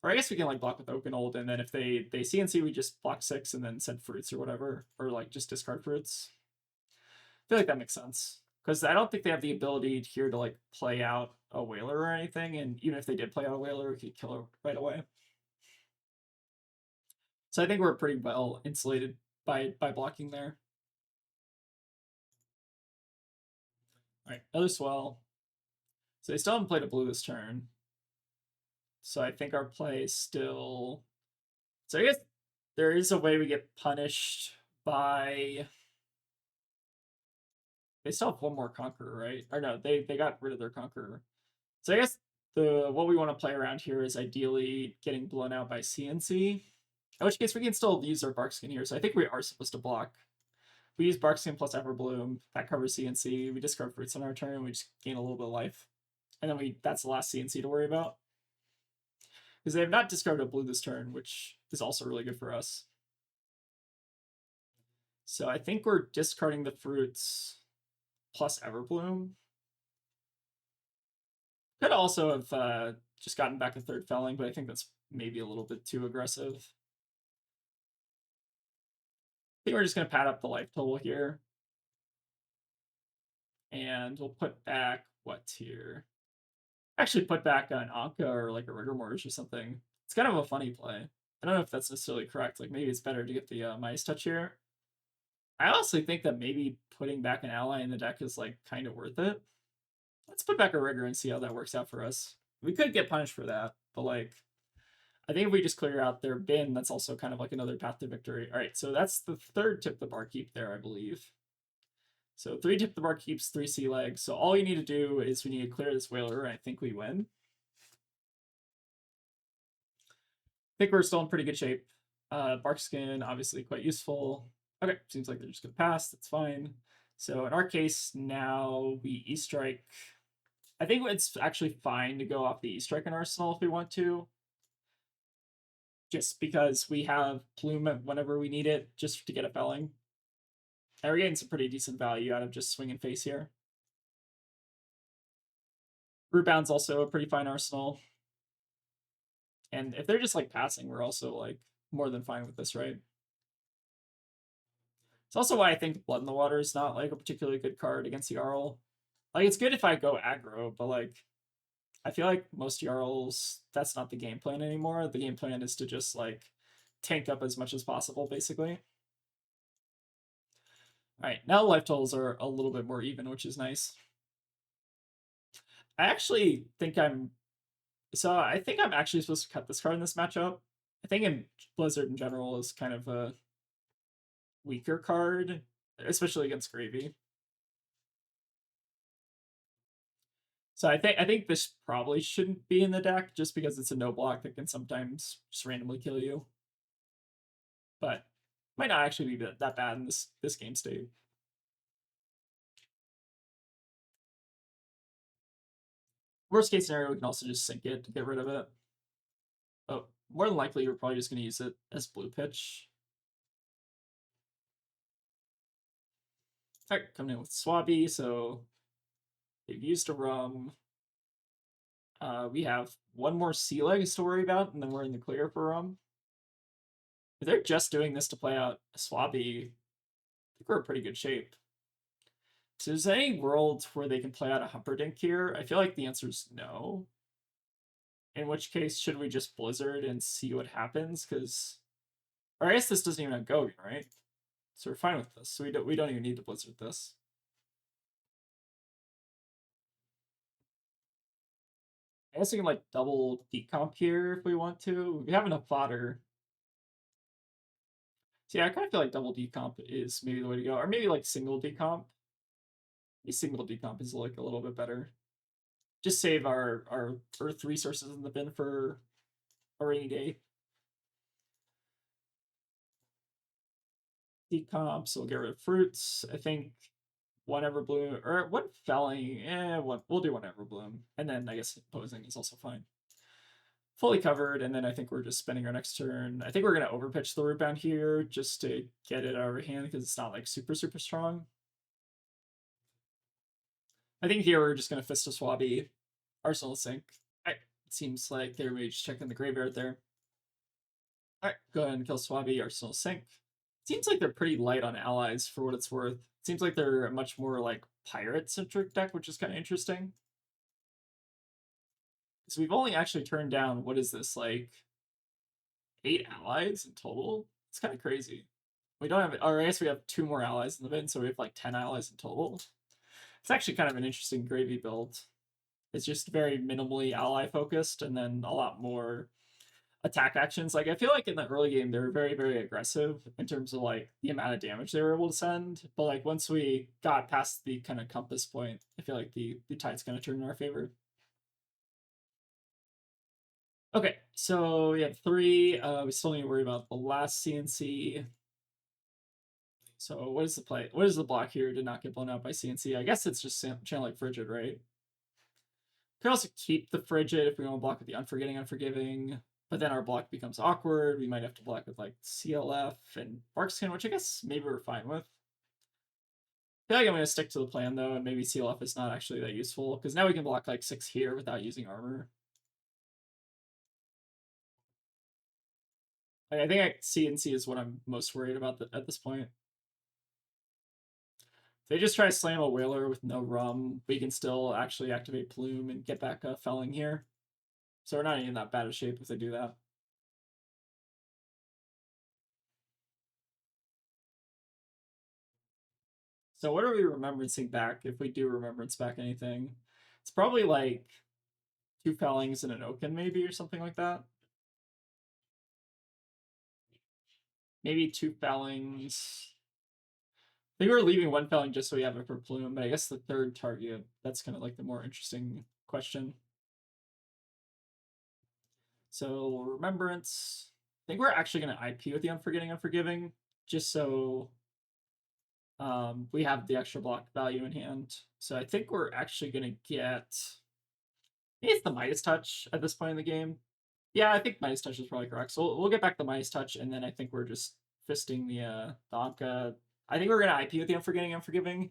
Or I guess we can like block with Oakenold, and then if they CNC, we just block 6 and then send fruits or whatever. Or like just discard fruits. I feel like that makes sense. Because I don't think they have the ability here to like play out a Whaler or anything, and even if they did play out a Whaler, we could kill her right away. So I think we're pretty well insulated by blocking there. Alright, another swell. So they still haven't played a blue this turn. So I think our play is still... So I guess there is a way we get punished by... They still have one more Conqueror, right? Or no, they got rid of their Conqueror. So I guess what we want to play around here is ideally getting blown out by CNC. In which case we can still use our Barkskin here. So I think we are supposed to block. We use Barkskin plus Everbloom. That covers CNC. We discard fruits on our turn. We just gain a little bit of life. And then that's the last CNC to worry about. Because they have not discarded a blue this turn, which is also really good for us. So I think we're discarding the fruits plus Everbloom. Could also have just gotten back a third felling, but I think that's maybe a little bit too aggressive. I think we're just going to pad up the life total here. And we'll put back what here? Actually put back an Anka or like a Rigor Mortgage or something. It's kind of a funny play. I don't know if that's necessarily correct. Like maybe it's better to get the Mice Touch here. I honestly think that maybe putting back an ally in the deck is like kind of worth it. Let's put back a Rigor and see how that works out for us. We could get punished for that, but like I think if we just clear out their bin, that's also kind of like another path to victory. All right, so that's the third tip the barkeep there, I believe. So 3 tip the barkeeps, 3 sea legs. So all you need to do is we need to clear this Whaler, and I think we win. I think we're still in pretty good shape. Barkskin, obviously quite useful. Okay, seems like they're just going to pass. That's fine. So in our case, now we E-Strike. I think it's actually fine to go off the E-Strike in Arsenal if we want to. Just because we have Plume whenever we need it, just to get a felling. And we're getting some pretty decent value out of just swinging face here. Rootbound's also a pretty fine arsenal. And if they're just like passing, we're also like more than fine with this, right? It's also why I think Blood in the Water is not like a particularly good card against Jarl. Like it's good if I go aggro, but like I feel like most Jarls, that's not the game plan anymore. The game plan is to just like tank up as much as possible, basically. All right, now life totals are a little bit more even, which is nice. I actually think I think I'm actually supposed to cut this card in this matchup. I think in Blizzard in general is kind of a weaker card, especially against Gravey. So I think this probably shouldn't be in the deck just because it's a no block that can sometimes just randomly kill you. But might not actually be that bad in this game state. Worst case scenario, we can also just sink it to get rid of it. Oh, more than likely, we're probably just going to use it as blue pitch. All right, coming in with Swabby, so they've used a Rum. We have one more sea legs to worry about, and then we're in the clear for Rum. If they're just doing this to play out a Swabby, I think we're in pretty good shape. So is there any world where they can play out a Humperdinck here? I feel like the answer is no. In which case, should we just Blizzard and see what happens? Because, or I guess this doesn't even have Gogan, right? So we're fine with this. So we don't even need to Blizzard this. I guess we can like double decomp here if we want to. We have enough fodder. So yeah, I kind of feel like double decomp is maybe the way to go, or maybe like single decomp. Maybe single decomp is like a little bit better. Just save our earth resources in the bin for a rainy day. Decomp, so we'll get rid of fruits. I think one Everbloom, or one Felling, we'll do one Everbloom. And then I guess opposing is also fine. Fully covered, and then I think we're just spending our next turn. I think we're going to overpitch the root bound here just to get it out of our hand because it's not like super strong. I think here we're just going to Fist of Swabby, Arsenal Sync. It seems like they're maybe just checking the graveyard there. Alright, go ahead and kill Swabby, Arsenal Sync. Seems like they're pretty light on allies for what it's worth. Seems like they're a much more like pirate-centric deck, which is kind of interesting. So we've only actually turned down, what is this, like 8 allies in total? It's kind of crazy. We don't have, or I guess we have 2 more allies in the bin, so we have like 10 allies in total. It's actually kind of an interesting Gravey build. It's just very minimally ally focused and then a lot more attack actions. Like I feel like in the early game they were very aggressive in terms of like the amount of damage they were able to send. But like once we got past the kind of compass point, I feel like the tide's gonna turn in our favor. Okay, so we have 3. We still need to worry about the last CNC. So what is the play? What is the block here to not get blown out by CNC? I guess it's just channeling Frigid, right? Could also keep the Frigid if we want to block with the Unforgetting, Unforgiving. But then our block becomes awkward. We might have to block with like CLF and Barkskin, which I guess maybe we're fine with. I feel like I'm going to stick to the plan though, and maybe CLF is not actually that useful because now we can block like 6 here without using armor. Like, I think CNC is what I'm most worried about at this point. If they just try to slam a Whaler with no rum, we can still actually activate Plume and get back Felling here. So we're not in that bad of shape if they do that. So what are we remembrancing back if we do remembrance back anything? It's probably like 2 Fellings and an Oaken maybe or something like that. Maybe 2 Fellings. I think we're leaving 1 Felling just so we have it for Plume, but I guess the third target, that's kind of like the more interesting question. So remembrance. I think we're actually going to IP with the Unforgetting, Unforgiving, just so we have the extra block value in hand. So I think we're actually going to get. Maybe it's the Midas Touch at this point in the game. Yeah, I think Midas Touch is probably correct. So we'll get back the Midas Touch, and then I think we're just fisting the Anka. I think we're going to IP with the Unforgetting, Unforgiving.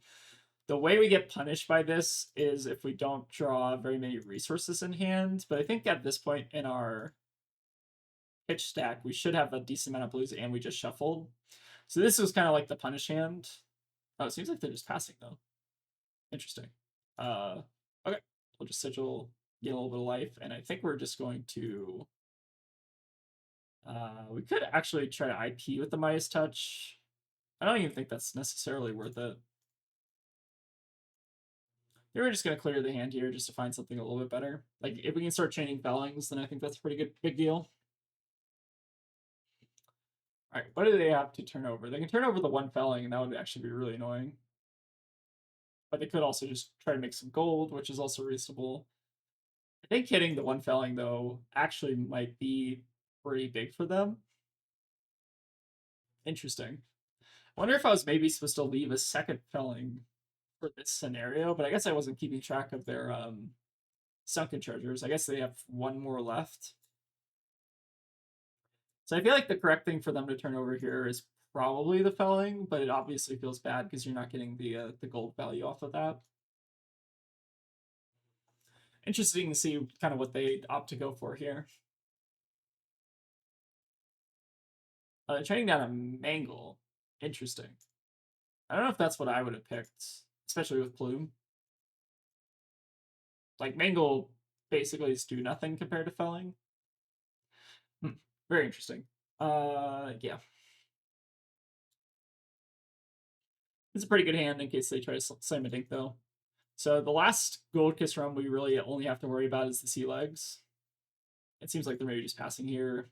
The way we get punished by this is if we don't draw very many resources in hand. But I think at this point in our pitch stack, we should have a decent amount of blues, and we just shuffled. So this was kind of like the punish hand. Oh, it seems like they're just passing though. Interesting. Okay, we'll just sigil, get a little bit of life, and I think we're just going to. We could actually try to IP with the Midas Touch. I don't even think that's necessarily worth it. They were just going to clear the hand here just to find something a little bit better. Like, if we can start chaining Fellings, then I think that's a pretty good big deal. All right, what do they have to turn over? They can turn over the 1 Felling, and that would actually be really annoying. But they could also just try to make some gold, which is also reasonable. I think hitting the 1 Felling, though, actually might be pretty big for them. Interesting. I wonder if I was maybe supposed to leave a second Felling for this scenario, but I guess I wasn't keeping track of their sunken treasures. I guess they have 1 more left. So I feel like the correct thing for them to turn over here is probably the Felling, but it obviously feels bad because you're not getting the gold value off of that. Interesting to see kind of what they opt to go for here. Training down a Mangle. Interesting. I don't know if that's what I would have picked, especially with Plume. Like, Mangle basically is do nothing compared to Felling. Very interesting. Yeah. It's a pretty good hand in case they try to slam a dink, though. So the last Gold Kiss run we really only have to worry about is the Sea Legs. It seems like they're maybe just passing here.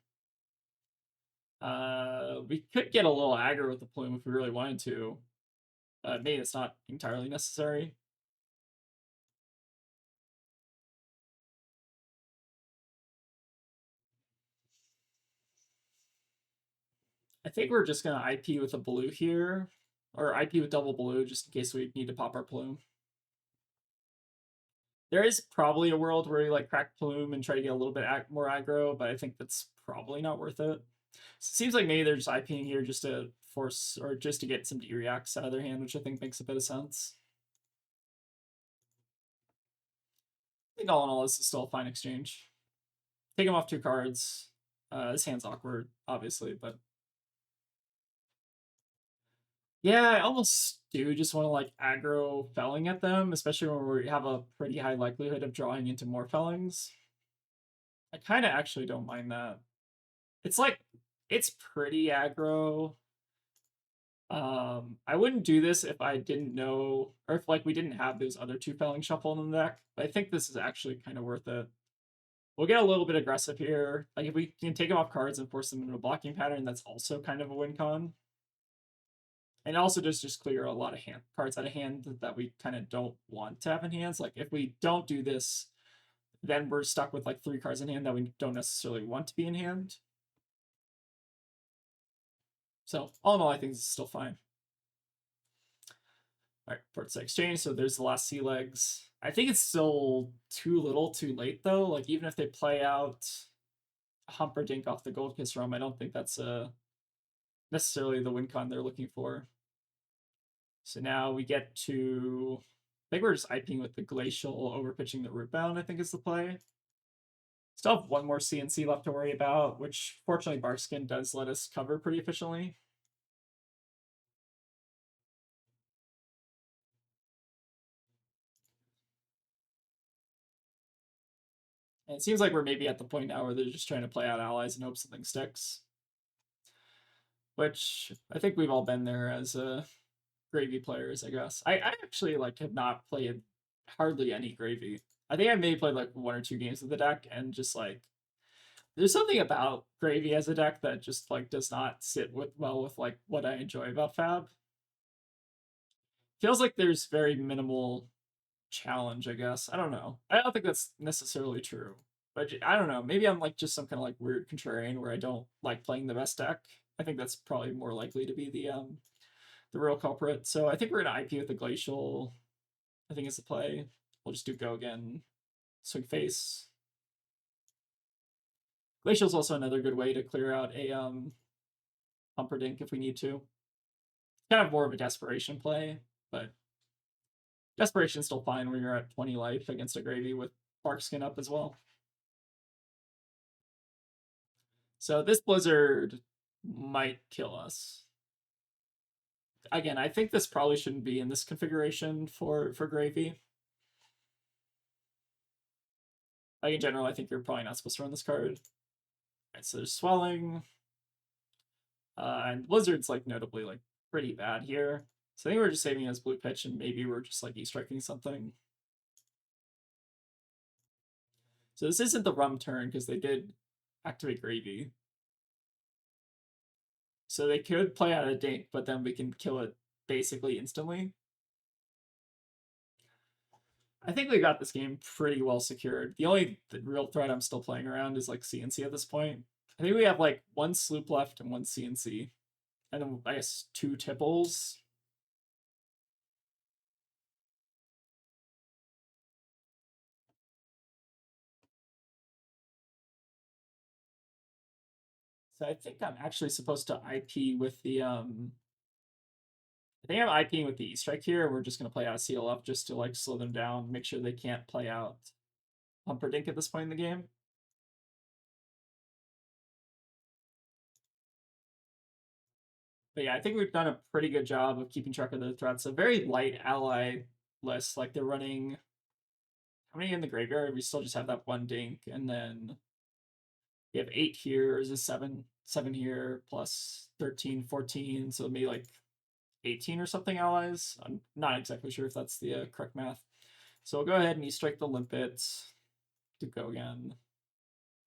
We could get a little aggro with the Plume if we really wanted to. Maybe it's not entirely necessary. I think we're just gonna IP with a blue here, or IP with double blue, just in case we need to pop our plume. There is probably a world where we like crack plume and try to get a little bit more aggro, but I think that's probably not worth it. So it seems like maybe they're just IPing here just to force or just to get some D-reacts out of their hand, which I think makes a bit of sense. I think all in all, this is still a fine exchange. Take him off 2 cards. This hand's awkward, obviously, but yeah, I almost do just want to like aggro felling at them, especially when we have a pretty high likelihood of drawing into more fellings. I kind of actually don't mind that. It's like, it's pretty aggro. I wouldn't do this if I didn't know, or if like we didn't have those other 2 felling shuffle in the deck. But I think this is actually kind of worth it. We'll get a little bit aggressive here. Like if we can take them off cards and force them into a blocking pattern, that's also kind of a win con. And also just clear a lot of cards out of hand that we kind of don't want to have in hands. Like if we don't do this, then we're stuck with like 3 cards in hand that we don't necessarily want to be in hand. So all in all, I think this is still fine. All right, port exchange. So there's the last sea legs. I think it's still too little, too late though. Like even if they play out Humperdinck off the Gold Kiss Realm, I don't think that's necessarily the win con they're looking for. So now we get to, I think we're just IPing with the Glacial, overpitching the Rootbound, I think is the play. Still have 1 more CNC left to worry about, which fortunately Barkskin does let us cover pretty efficiently. And it seems like we're maybe at the point now where they're just trying to play out allies and hope something sticks. Which I think we've all been there as Gravey players, I guess. I actually like have not played hardly any Gravey. I think I maybe played like 1 or 2 games of the deck, and just like there's something about Gravey as a deck that just like does not sit well with like what I enjoy about FaB. Feels like there's very minimal challenge, I guess. I don't know. I don't think that's necessarily true. But I don't know. Maybe I'm like just some kind of like weird contrarian where I don't like playing the best deck. I think that's probably more likely to be the real culprit. So I think we're gonna IP with the Glacial. I think it's the play. We'll just do go again. Swing face. Glacial is also another good way to clear out a Humperdinck if we need to. Kind of more of a desperation play, but desperation's still fine when you're at 20 life against a Gravey with Barkskin up as well. So this Blizzard might kill us. Again, I think this probably shouldn't be in this configuration for Gravey. Like in general, I think you're probably not supposed to run this card. Alright, so there's Swelling. And Blizzard's like notably like pretty bad here. So I think we're just saving as blue pitch and maybe we're just like E-striking something. So this isn't the rum turn because they did activate Gravey. So they could play out a dink, but then we can kill it basically instantly. I think we got this game pretty well secured. The only real threat I'm still playing around is like CNC at this point. I think we have like 1 sloop left and 1 CNC. And then I guess 2 tipples. So I think I'm actually supposed to IP with the I think I'm IPing with the E-strike here. We're just gonna play out CLF just to like slow them down, make sure they can't play out Humperdinck at this point in the game. But yeah, I think we've done a pretty good job of keeping track of the threats. A very light ally list. Like they're running, how many in the graveyard? We still just have that 1 dink, and then we have 8 here. Is this 7? 7 here plus 13, 14. So maybe like 18 or something allies. I'm not exactly sure if that's the correct math. So we'll go ahead and E-strike the Limpet to go again.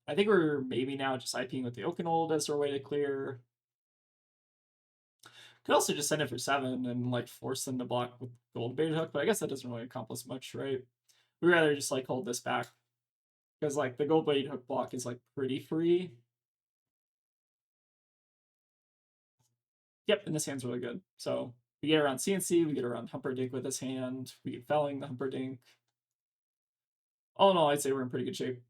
I think we're maybe now just IPing with the Oakenold as our way to clear. Could also just send it for 7 and like force them to block with gold bait hook, but I guess that doesn't really accomplish much, right? We'd rather just like hold this back because like the gold bait hook block is like pretty free. Yep, and this hand's really good. So we get around CNC, we get around Humperdinck with this hand, we get felling the Humperdinck. All in all, I'd say we're in pretty good shape.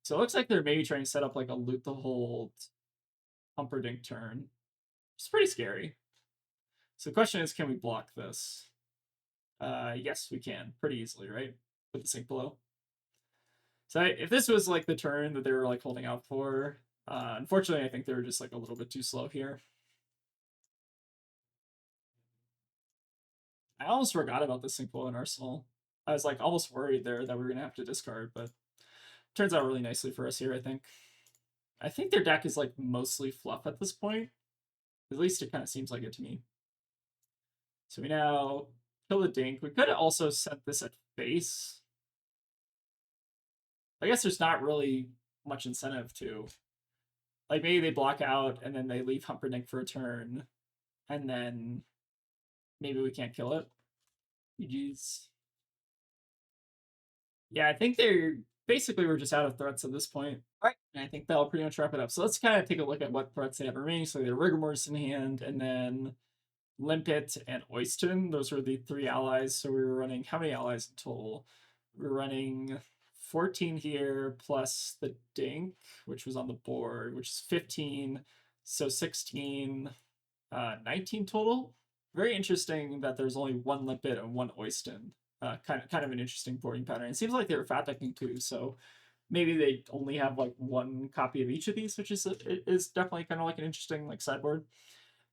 So it looks like they're maybe trying to set up like a loot the hold Humperdinck turn. It's pretty scary. So the question is, can we block this? Yes, we can pretty easily, right? With the sink below. So if this was like the turn that they were like holding out for, unfortunately, I think they were just like a little bit too slow here. I almost forgot about the sink below in Arsenal. I was like almost worried there that we were gonna have to discard, but turns out really nicely for us here, I think. I think their deck is like mostly fluff at this point. At least it kind of seems like it to me. So we now kill the Dink. We could have also sent this at face. I guess there's not really much incentive to. Like maybe they block out and then they leave Humperdinck for a turn, and then maybe we can't kill it. GG's. Yeah, I think they're basically we're just out of threats at this point. All right, and I think that'll pretty much wrap it up. So let's kind of take a look at what threats they have remaining. So they have Rigormortis in hand, and then Limpet and Oyston. Those are the 3 allies. So we were running how many allies in total? We were running 14 here plus the Dink, which was on the board, which is 15. So 16, 19 total. Very interesting that there's only 1 Limpet and 1 Oyston. Kind of an interesting boarding pattern. It seems like they were fat decking too, so maybe they only have like 1 copy of each of these, which is definitely kind of like an interesting like sideboard.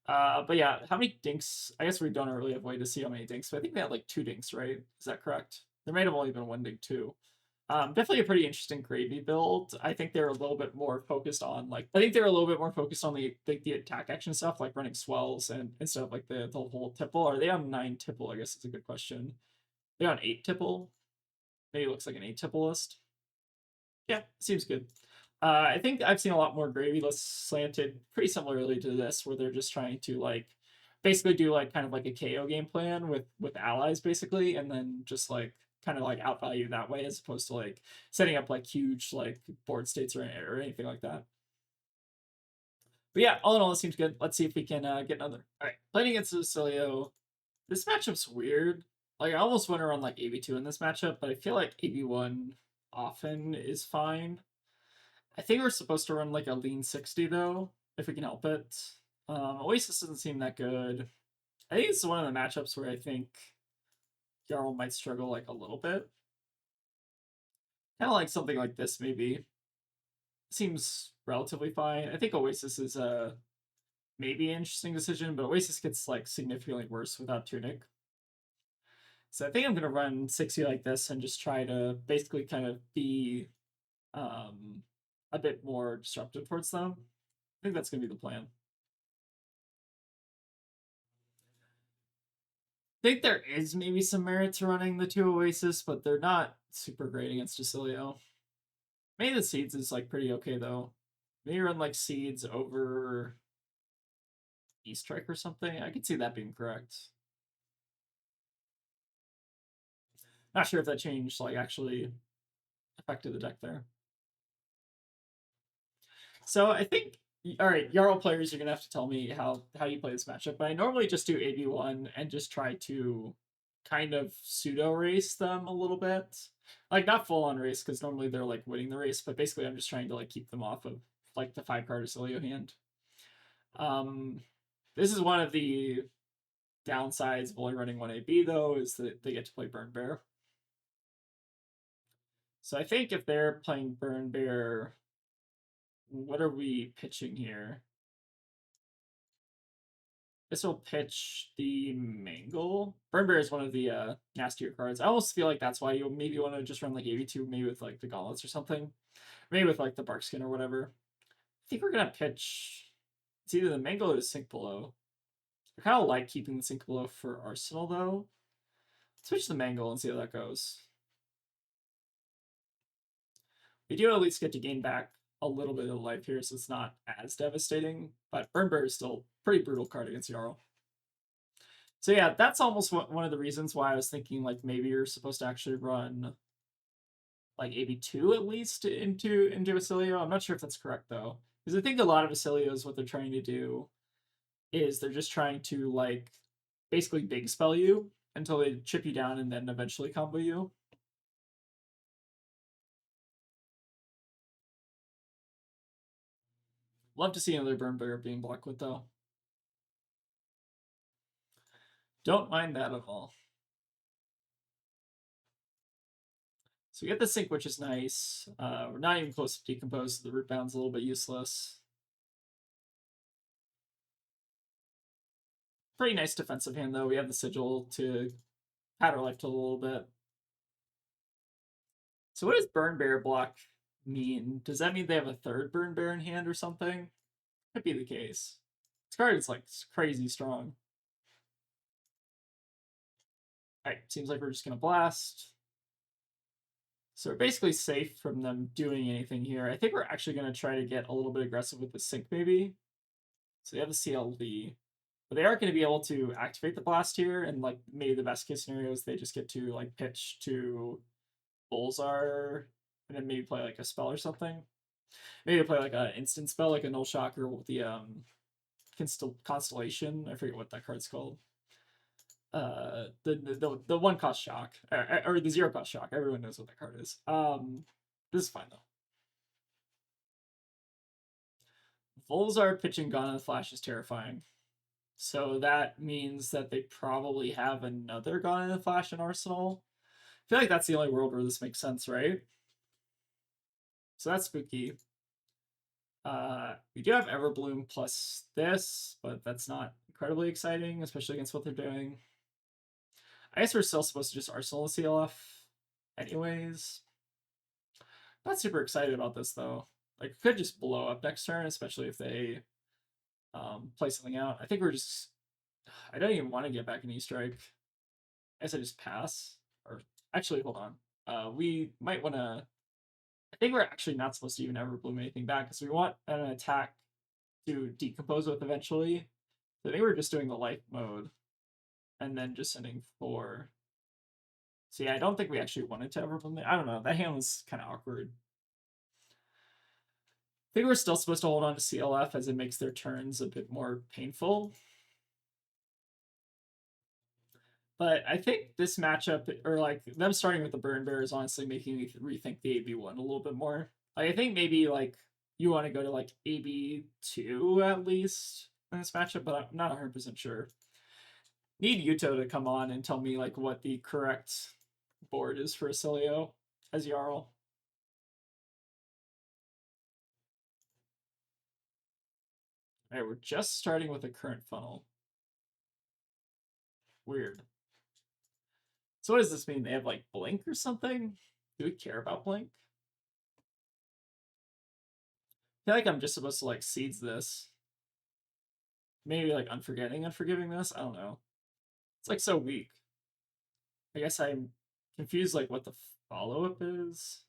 But yeah, how many dinks? I guess we don't really have a way to see how many dinks, but I think they had like 2 dinks, right? Is that correct? There might have only been 1 dink too. Definitely a pretty interesting Gravey build. I think they're a little bit more focused on the attack action stuff, like running swells and instead of like the whole tipple. Are they on 9 tipple? I guess is a good question. They're on 8 tipple. Maybe it looks like an 8 tipple list. Yeah, seems good. I think I've seen a lot more Gravey lists slanted pretty similarly to this, where they're just trying to like basically do like kind of like a KO game plan with allies basically, and then just like kind of like outvalue that way as opposed to like setting up like huge like board states or anything like that. But yeah, all in all, it seems good. Let's see if we can get another. All right, playing against Oscilio. This matchup's weird. Like I almost want to run like AB2 in this matchup, but I feel like AB1 often is fine. I think we're supposed to run like a lean 60 though, if we can help it. Oasis doesn't seem that good. I think it's one of the matchups where I think Jarl might struggle like a little bit. Kind of like something like this maybe. Seems relatively fine. I think Oasis is a maybe an interesting decision, but Oasis gets like significantly worse without Tunic. So I think I'm gonna run 60 like this and just try to basically kind of be a bit more disruptive towards them. I think that's gonna be the plan. I think there is maybe some merit to running the 2 Oasis, but they're not super great against Oscilio. Maybe the Seeds is like pretty okay though. Maybe run like Seeds over E-Strike or something. I could see that being correct. Not sure if that changed like actually affected the deck there. So I think all right, Jarl players, you're gonna have to tell me how you play this matchup. But I normally just do AB1 and just try to kind of pseudo race them a little bit, like not full on race because normally they're like winning the race, but basically I'm just trying to like keep them off of like the 5-card Oscilio hand. This is one of the downsides of only running 1 AB though, is that they get to play Burn Bear. So I think if they're playing Burn Bear, what are we pitching here? This will pitch the Mangle. Burn Bear is one of the nastier cards. I almost feel like that's why you maybe want to just run like AB2, maybe with like the Gauntlets or something. Maybe with like the Barkskin or whatever. I think we're gonna pitch. It's either the Mangle or the Sink Below. I kind of like keeping the Sink Below for Arsenal though. Switch the Mangle and see how that goes. We do at least get to gain back a little bit of life here, so it's not as devastating. But Burn Bear is still a pretty brutal card against Jarl. So yeah, that's almost one of the reasons why I was thinking like maybe you're supposed to actually run like AB2 at least into Oscilio. I'm not sure if that's correct though, because I think a lot of Oscilios what they're trying to do is they're just trying to like basically big spell you until they chip you down and then eventually combo you. Love to see another burn bear being blocked with though. Don't mind that at all. So we get the sync, which is nice. We're not even close to decompose, so the root bound's a little bit useless. Pretty nice defensive hand though. We have the sigil to pad our life to a little bit. So what does burn bear block mean? Does that mean they have a third burn bear in hand or something? Could be the case. This card is like crazy strong. Alright, seems like we're just gonna blast. So we're basically safe from them doing anything here. I think we're actually gonna try to get a little bit aggressive with the sync maybe. So they have the CLV. But they aren't going to be able to activate the blast here, and like maybe the best case scenario is they just get to like pitch to Bullsar and then maybe play like a spell or something. Maybe play like an instant spell, like a Null Shocker with the Constellation. I forget what that card's called. The 1-cost shock or the 0-cost shock. Everyone knows what that card is. This is fine though. Volzar pitching Gone in the Flash is terrifying. So that means that they probably have another Gone in the Flash in Arsenal. I feel like that's the only world where this makes sense, right? So that's spooky. We do have Everbloom plus this, but that's not incredibly exciting, especially against what they're doing. I guess we're still supposed to just Arsenal the CLF anyways. Not super excited about this, though. Like, it could just blow up next turn, especially if they play something out. I think we're just... I don't even want to get back an E-Strike. I guess I just pass. Or actually, hold on. We might want to... I think we're actually not supposed to even ever bloom anything back because we want an attack to decompose with eventually. So I think we're just doing the life mode and then just sending 4. So yeah, I don't think we actually wanted to ever bloom it. I don't know. That hand was kind of awkward. I think we're still supposed to hold on to CLF as it makes their turns a bit more painful. But I think this matchup, or like them starting with the Burn Bear, is honestly making me rethink the AB1 a little bit more. Like, I think maybe like you want to go to like AB2 at least in this matchup, but I'm not 100% sure. Need Yuto to come on and tell me like what the correct board is for Oscilio as Jarl. All right, we're just starting with a current funnel. Weird. So what does this mean? They have like Blink or something? Do we care about Blink? I feel like I'm just supposed to like seeds this. Maybe like unforgiving this? I don't know. It's like so weak. I guess I'm confused like what the follow-up is.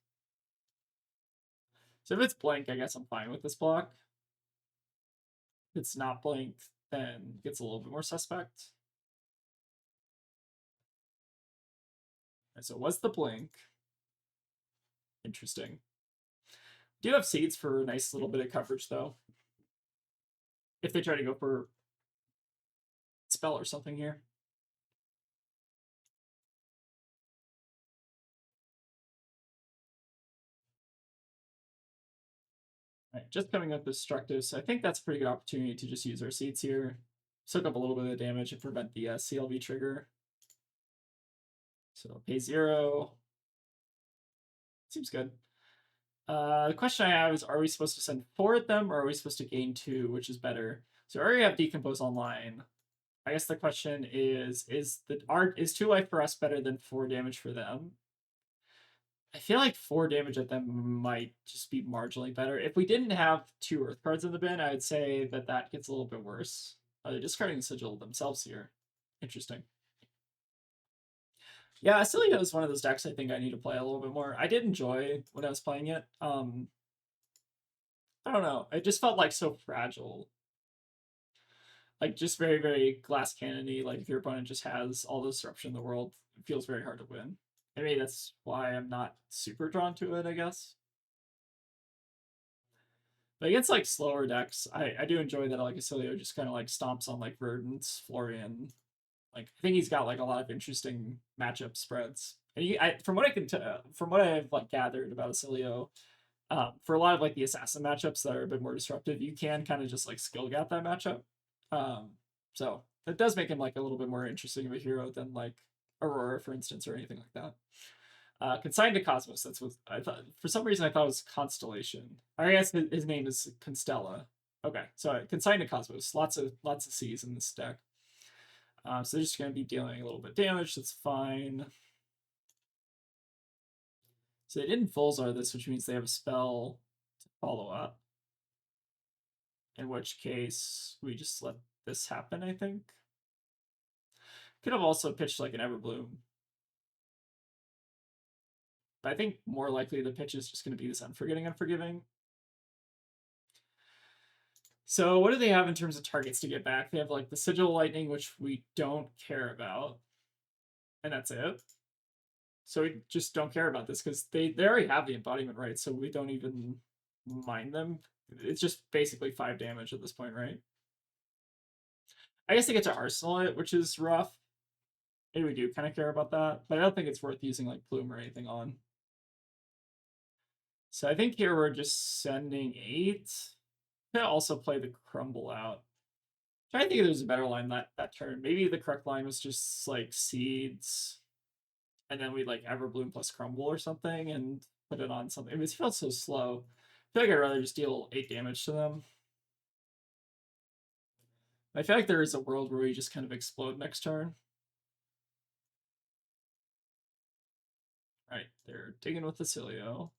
So if it's blank, I guess I'm fine with this block. If it's not blank, then it gets a little bit more suspect. Right, so what's the blink? Interesting. Do have seeds for a nice little bit of coverage though. If they try to go for spell or something here. Right, just coming up destructive, so I think that's a pretty good opportunity to just use our seeds here. Soak up a little bit of the damage and prevent the CLV trigger. So pay 0. Seems good. The question I have is, are we supposed to send 4 at them, or are we supposed to gain 2, which is better? So I already have Decompose online. I guess the question is 2 life for us better than 4 damage for them? I feel like 4 damage at them might just be marginally better. If we didn't have 2 Earth cards in the bin, I would say that that gets a little bit worse. They're discarding the Sigil themselves here. Interesting. Yeah, Oscilio is one of those decks I think I need to play a little bit more. I did enjoy when I was playing it. I don't know. It just felt like so fragile. Like just very, very glass cannon-y. Like if your opponent just has all the disruption in the world, it feels very hard to win. I mean, that's why I'm not super drawn to it, I guess. But against like slower decks, I do enjoy that like Oscilio just kind of like stomps on like Verdant, Florian. Like I think he's got like a lot of interesting matchup spreads. And from what I can tell, from what I've like gathered about Oscilio, for a lot of like the assassin matchups that are a bit more disruptive, you can kind of just like skill gap that matchup. Um, so that does make him like a little bit more interesting of a hero than like Aurora, for instance, or anything like that. Consigned to Cosmos. That's what I thought. For some reason, I thought it was Constellation. I guess his name is Constella. Okay, so Consigned to Cosmos. Lots of C's in this deck. So they're just going to be dealing a little bit of damage. That's fine. So they didn't Fulzar this, which means they have a spell to follow up. In which case, we just let this happen, I think. Could have also pitched like an Everbloom. But I think more likely the pitch is just going to be this Unforgiving. So what do they have in terms of targets to get back? They have like the Sigil Lightning, which we don't care about. And that's it. So we just don't care about this because they already have the embodiment, right? So we don't even mind them. It's just basically 5 damage at this point, right? I guess they get to Arsenal it, which is rough. Maybe we do kind of care about that, but I don't think it's worth using like Plume or anything on. So I think here we're just sending 8. Could also play the Crumble out. I think there's a better line that turn. Maybe the correct line was just like Seeds, and then we like Everbloom plus Crumble or something and put it on something. It feels so slow. I feel like I'd rather just deal 8 damage to them. I feel like there is a world where we just kind of explode next turn. Right, they're digging with the Oscilio.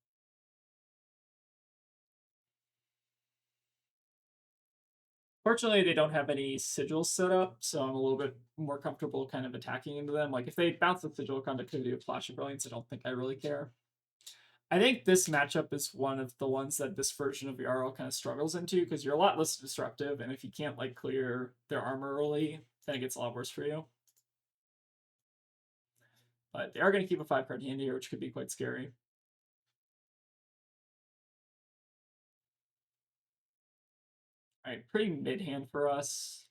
Fortunately, they don't have any sigils set up, so I'm a little bit more comfortable kind of attacking into them. Like, if they bounce the sigil conductivity with Flash of Brilliance, I don't think I really care. I think this matchup is one of the ones that this version of Jarl kind of struggles into, because you're a lot less disruptive, and if you can't, like, clear their armor early, then it gets a lot worse for you. But they are going to keep a 5-card hand here, which could be quite scary. Alright, pretty mid-hand for us.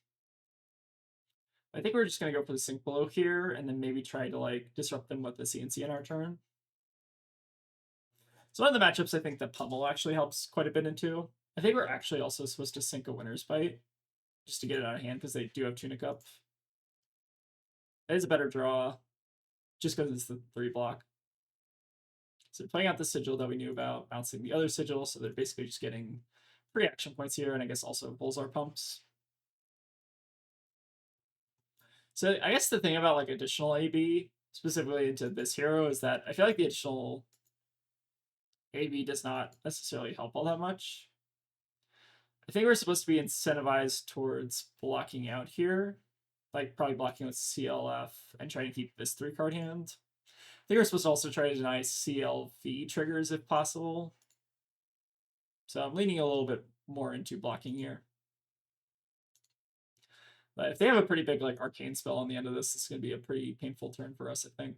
I think we're just going to go for the Sink Below here, and then maybe try to, like, disrupt them with the CNC in our turn. So one of the matchups I think that Pummel actually helps quite a bit into. I think we're actually also supposed to sink a Winner's Bite, just to get it out of hand, because they do have Tunic up. It is a better draw, just because it's the 3 block. So they're playing out the Sigil that we knew about, bouncing the other Sigil, so they're basically just getting 3 action points here, and I guess also Bulzar pumps. So I guess the thing about like additional AB, specifically into this hero, is that I feel like the additional AB does not necessarily help all that much. I think we're supposed to be incentivized towards blocking out here, like probably blocking with CLF and trying to keep this 3-card hand. I think we're supposed to also try to deny CLV triggers if possible. So I'm leaning a little bit more into blocking here. But if they have a pretty big like arcane spell on the end of this, it's going to be a pretty painful turn for us, I think.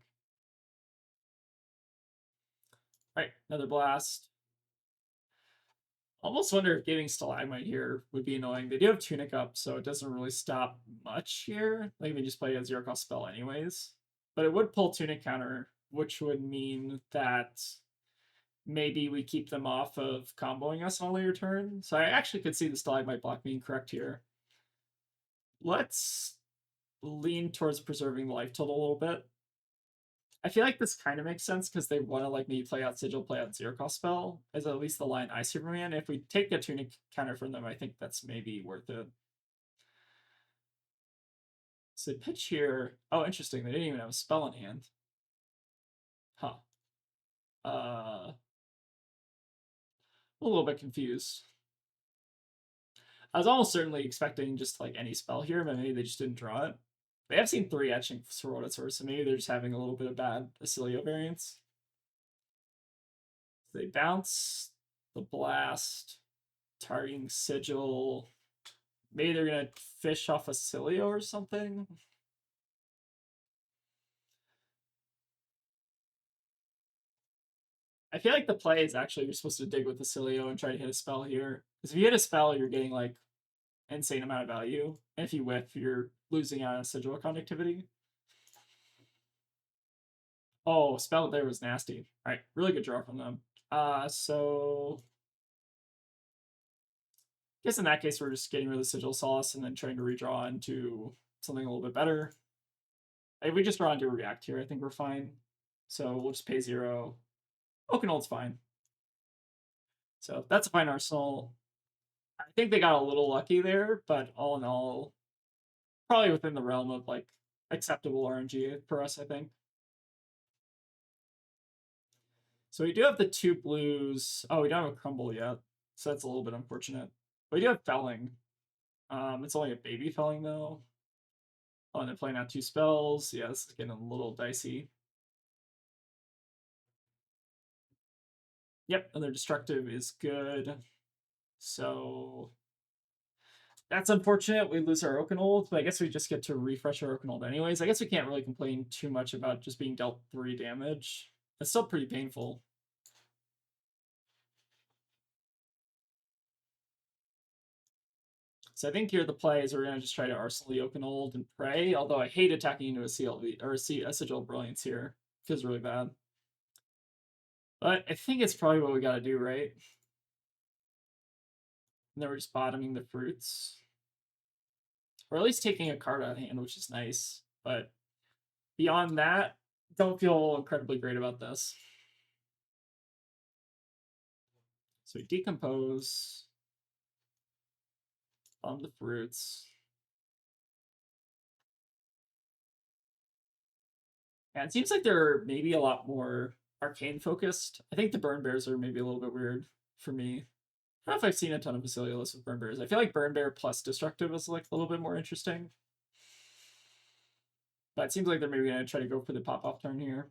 All right, another blast. Almost wonder if giving Stalagmite here would be annoying. They do have Tunic up, so it doesn't really stop much here. Like, we just play a 0-cost spell anyways. But it would pull Tunic counter, which would mean that maybe we keep them off of comboing us on a later turn. So I actually could see the Stalagmite block being correct here. Let's lean towards preserving the life total a little bit. I feel like this kind of makes sense because they want to like maybe play out Sigil, play out 0-cost spell, as at least the line I Superman. If we take a Tunic counter from them, I think that's maybe worth it. So pitch here. Oh, interesting. They didn't even have a spell in hand. Huh. A little bit confused. I was almost certainly expecting just like any spell here, but maybe they just didn't draw it. They have seen 3 etching for what it's worth, so maybe they're just having a little bit of bad Oscilio variance. They bounce the blast, targeting Sigil. Maybe they're gonna fish off Oscilio or something. I feel like the play is actually you're supposed to dig with Oscilio and try to hit a spell here. Because if you hit a spell, you're getting like insane amount of value. And if you whiff, you're losing out on sigil conductivity. Oh, spell there was nasty. All right, really good draw from them. So I guess in that case we're just getting rid of the sigil sauce and then trying to redraw into something a little bit better. If we just draw into a react here, I think we're fine. So we'll just pay 0. Oakenold's fine. So that's a fine arsenal. I think they got a little lucky there, but all in all, probably within the realm of like acceptable RNG for us, I think. So we do have the 2 blues. Oh, we don't have a crumble yet, so that's a little bit unfortunate. But we do have felling. It's only a baby felling though. Oh, and they're playing out 2 spells. Yeah, this is getting a little dicey. Yep, and their destructive is good. So that's unfortunate. We lose our Oakenold, but I guess we just get to refresh our Oakenold anyways. I guess we can't really complain too much about just being dealt 3 damage. It's still pretty painful. So I think here the play is we're going to just try to Arsenal the Oakenold and pray, although I hate attacking into a CLV or a Sigil Brilliance here. Feels really bad. But I think it's probably what we got to do, right? And then we're just bottoming the fruits. Or at least taking a card out of hand, which is nice. But beyond that, don't feel incredibly great about this. So we decompose. Bomb the fruits. And it seems like they're maybe a lot more arcane focused. I think the burn bears are maybe a little bit weird for me. I don't know if I've seen a ton of Oscilio lists with burn bears. I feel like burn bear plus destructive is like a little bit more interesting. But it seems like they're maybe going to try to go for the pop-off turn here.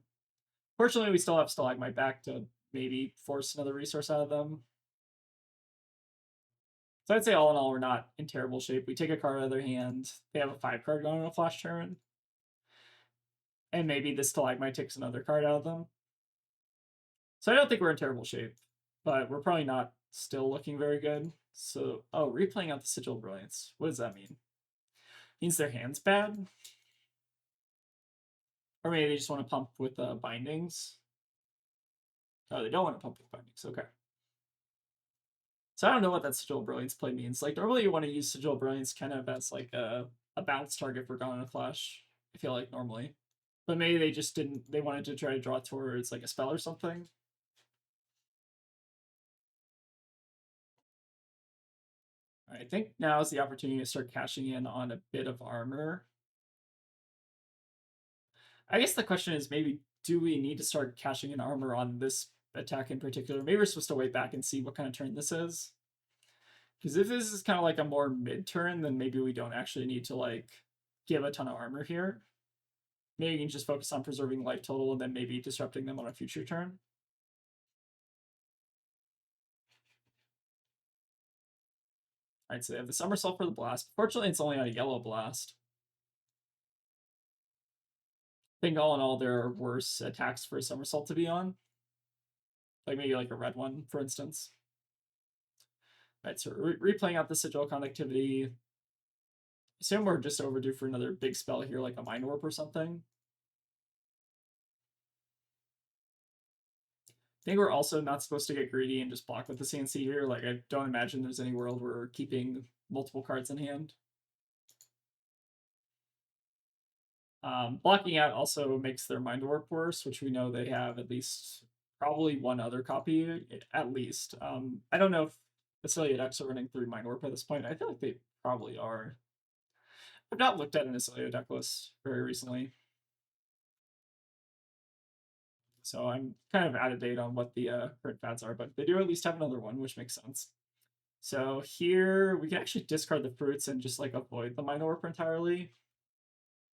Fortunately, we still have Stalagmite back to maybe force another resource out of them. So I'd say all in all, we're not in terrible shape. We take a card out of their hand. They have a 5 card going on a flash turn. And maybe this Stalagmite takes another card out of them. So I don't think we're in terrible shape. But we're probably not still looking very good. So, oh, replaying out the Sigil Brilliance. What does that mean? Means their hand's bad? Or maybe they just want to pump with bindings. Oh, they don't want to pump with bindings. Okay. So I don't know what that Sigil Brilliance play means. Like, normally you want to use Sigil Brilliance kind of as like a bounce target for Gone in a Flash. I feel like normally. But maybe they just didn't, they wanted to try to draw towards like a spell or something. I think now is the opportunity to start cashing in on a bit of armor. I guess the question is maybe do we need to start cashing in armor on this attack in particular? Maybe we're supposed to wait back and see what kind of turn this is. Because if this is kind of like a more mid-turn, then maybe we don't actually need to like give a ton of armor here. Maybe you can just focus on preserving life total and then maybe disrupting them on a future turn. Alright, so they have the Somersault for the blast. Fortunately, it's only on a yellow blast. I think all in all, there are worse attacks for a Somersault to be on. Like maybe like a red one, for instance. Alright, so replaying out the Sigil Conductivity. Assume we're just overdue for another big spell here, like a Mind Warp or something. I think we're also not supposed to get greedy and just block with the CNC here. Like, I don't imagine there's any world where we're keeping multiple cards in hand. Blocking out also makes their Mind Warp worse, which we know they have at least probably one other copy, at least. I don't know if Oscilio decks are running through Mind Warp at this point. I feel like they probably are. I've not looked at an Oscilio deck list very recently. So I'm kind of out of date on what the current fads are, but they do at least have another one, which makes sense. So here we can actually discard the fruits and just like avoid the Mind Warp entirely.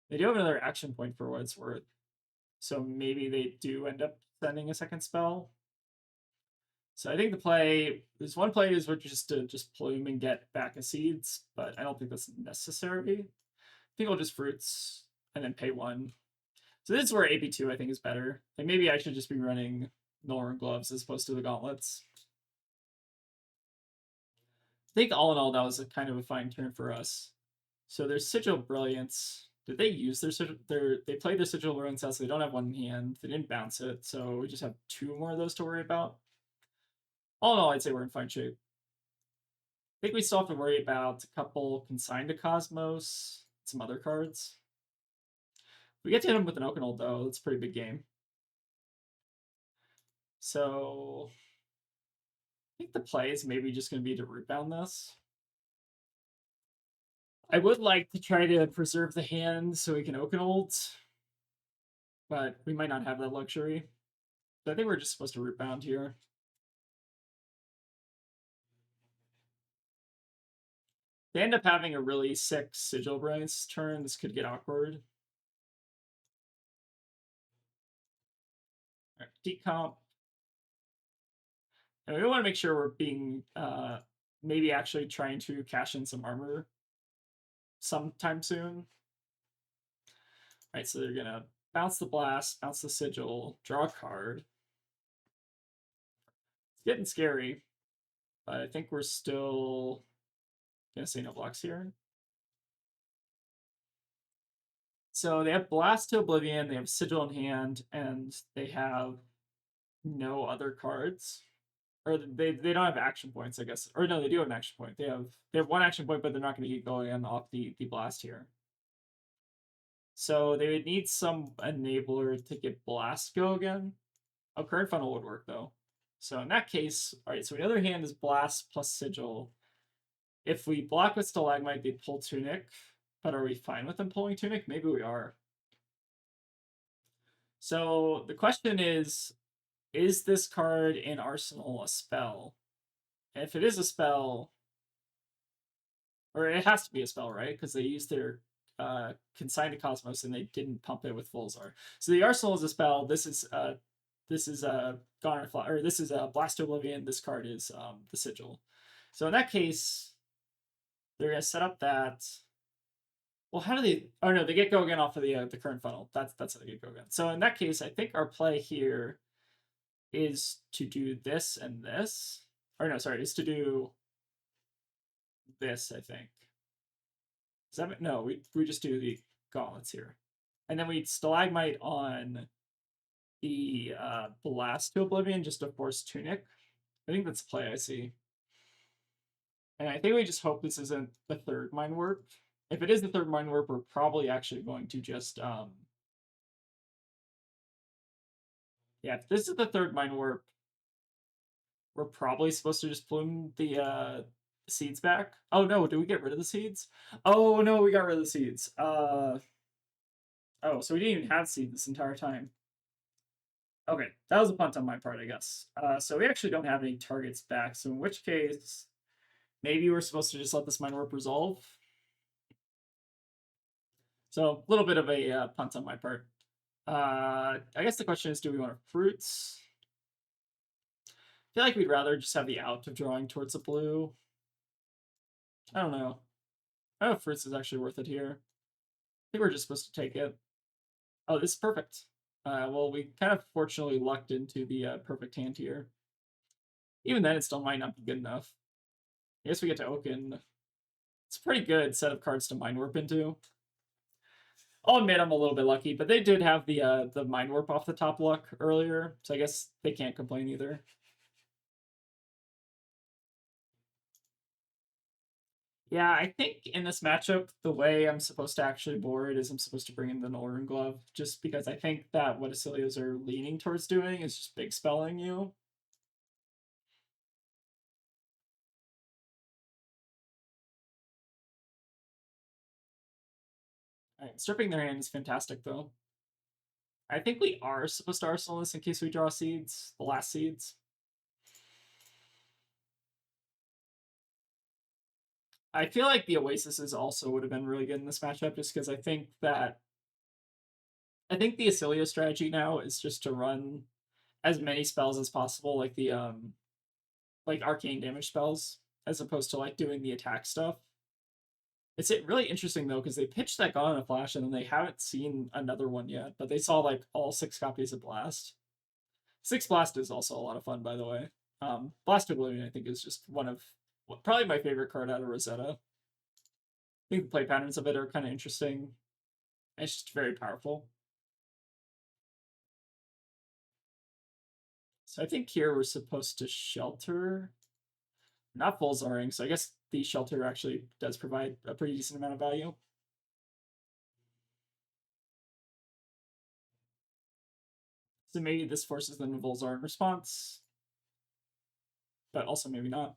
They do have another action point for what it's worth. So maybe they do end up sending a second spell. So I think the play, there's one play is just to just plume and get back a seeds, but I don't think that's necessary. I think I'll just fruits and then pay 1. So this is where AP2 I think is better. And maybe I should just be running Northern gloves as opposed to the gauntlets. I think all in all, that was a kind of a fine turn for us. So there's Sigil Brilliance. Did they use they played their Sigil Brilliance out, so they don't have one in hand. They didn't bounce it, so we just have 2 more of those to worry about. All in all, I'd say we're in fine shape. I think we still have to worry about a couple Consigned to Cosmos, some other cards. We get to hit him with an Oakenhold, though. That's a pretty big game. So I think the play is maybe just going to be to root bound this. I would like to try to preserve the hand so we can Oakenhold, but we might not have that luxury. So I think we're just supposed to root bound here. They end up having a really sick Sigil Brilliance turn. This could get awkward. Right, decomp. And we want to make sure we're being maybe actually trying to cash in some armor sometime soon. All right, so they're gonna bounce the blast, bounce the sigil, draw a card. It's getting scary, but I think we're still gonna say no blocks here. So they have Blast to Oblivion, they have Sigil in hand, and they have no other cards. Or they don't have action points, I guess. Or no, they do have an action point. They have 1 action point, but they're not going to keep going off the blast here. So they would need some enabler to get blast go again. A current funnel would work though. So in that case, all right. So the other hand is blast plus sigil. If we block with stalagmite, they pull tunic. But are we fine with them pulling tunic? Maybe we are. So the question is this card in Arsenal a spell? And if it is a spell, or it has to be a spell, right? Because they used their Consigned to Cosmos and they didn't pump it with Volzar. So the Arsenal is a spell. This is a Garner Fly, or this is a Blast to Oblivion. This card is the Sigil. So in that case, they're gonna set up that. Well, how do they? Oh no, they get go again off of the current funnel. That's how they get go again. So in that case, I think our play here is to do this and this. Or no, sorry, is to do this, I think. No, we just do the gauntlets here. And then we stalagmite on the Blast to Oblivion just to force tunic. I think that's the play I see. And I think we just hope this isn't the 3rd Mind Warp. If it is the 3rd Mind Warp, we're probably actually going to just yeah, if this is the 3rd Mind Warp, we're probably supposed to just plume the seeds back. Oh no, did we get rid of the seeds? Oh no, we got rid of the seeds. Oh, so we didn't even have seed this entire time. Okay, that was a punt on my part, I guess. So we actually don't have any targets back, so in which case, maybe we're supposed to just let this Mind Warp resolve. So a little bit of a punt on my part. I guess the question is, do we want fruits? I feel like we'd rather just have the out of drawing towards the blue. I don't know. I don't know if fruits is actually worth it here. I think we're just supposed to take it. Oh, this is perfect. Well, we kind of fortunately lucked into the perfect hand here. Even then, it still might not be good enough. I guess we get to Oaken. It's a pretty good set of cards to Mind Warp into. I'll admit I'm a little bit lucky, but they did have the Mind Warp off the top luck earlier, so I guess they can't complain either. Yeah, I think in this matchup, the way I'm supposed to actually board is I'm supposed to bring in the Northern Glove, just because I think that what Oscilios are leaning towards doing is just big spelling you. Alright, stripping their hand is fantastic, though. I think we are supposed to Arsenal this in case we draw seeds, the last seeds. I feel like the Oasises also would have been really good in this matchup, just because I think the Oscilio strategy now is just to run as many spells as possible, like the like arcane damage spells, as opposed to like doing the attack stuff. It's really interesting though, because they pitched that gun in a flash and then they haven't seen another one yet, but they saw like all 6 copies of Blast. Six Blast is also a lot of fun, by the way. Blast Oblivion, I think, is just one of probably my favorite card out of Rosetta. I think the play patterns of it are kind of interesting. It's just very powerful. So I think here we're supposed to shelter. Not full Zaring, so I guess the shelter actually does provide a pretty decent amount of value. So maybe this forces them to Volzar in response. But also maybe not.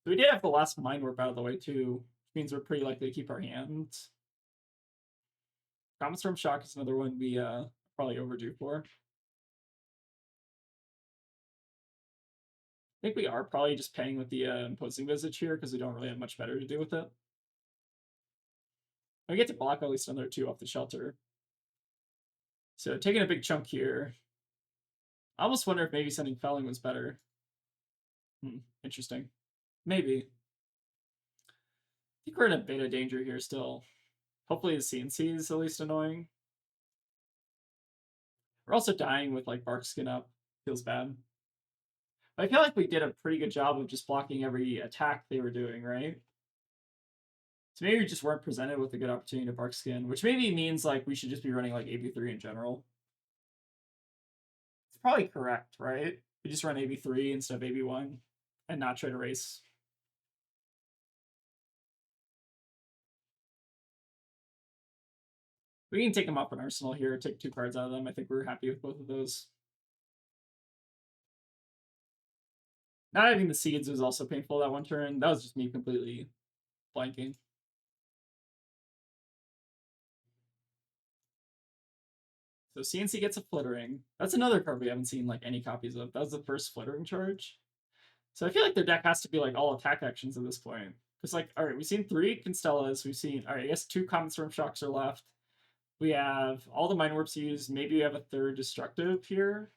So we did have the last Mind Warp out of the way too, which means we're pretty likely to keep our hands. Common Storm Shock is another one we probably overdue for. I think we are probably just paying with the Imposing Visage here because we don't really have much better to do with it. We get to block at least another 2 off the shelter. So taking a big chunk here. I almost wonder if maybe sending Felling was better. Interesting. Maybe. I think we're in a bit of danger here still. Hopefully the CNC is at least annoying. We're also dying with like Bark Skin up. Feels bad. But I feel like we did a pretty good job of just blocking every attack they were doing, right? So maybe we just weren't presented with a good opportunity to Bark Skin, which maybe means like we should just be running like AB3 in general. It's probably correct, right? We just run AB3 instead of AB1 and not try to race. We can take them up an Arsenal here, take 2 cards out of them. I think we're happy with both of those. Not having the seeds was also painful that one turn. That was just me completely blanking. So CNC gets a Flittering. That's another card we haven't seen like any copies of. That was the first Flittering charge. So I feel like their deck has to be like all attack actions at this point. Because like, all right, we've seen 3 Constellas. We've seen, all right, I guess 2 Common Storm Shocks are left. We have all the Mind Warps used. Maybe we have a 3rd Destructive here.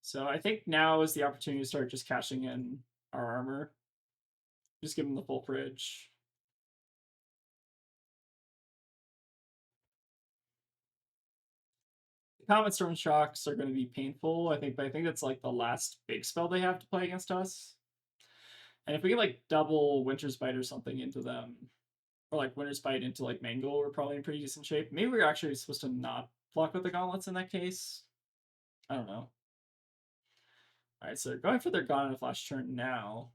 So I think now is the opportunity to start just cashing in our armor. Just give them the full fridge. The Comet Storm Shocks are going to be painful, I think, but I think that's like the last big spell they have to play against us. And if we get like double Winter's Bite or something into them, or like Winter's Bite into like Mangle, we're probably in pretty decent shape. Maybe we're actually supposed to not block with the gauntlets in that case. I don't know. All right, so they're going for their Gauntlet in a flash turn now.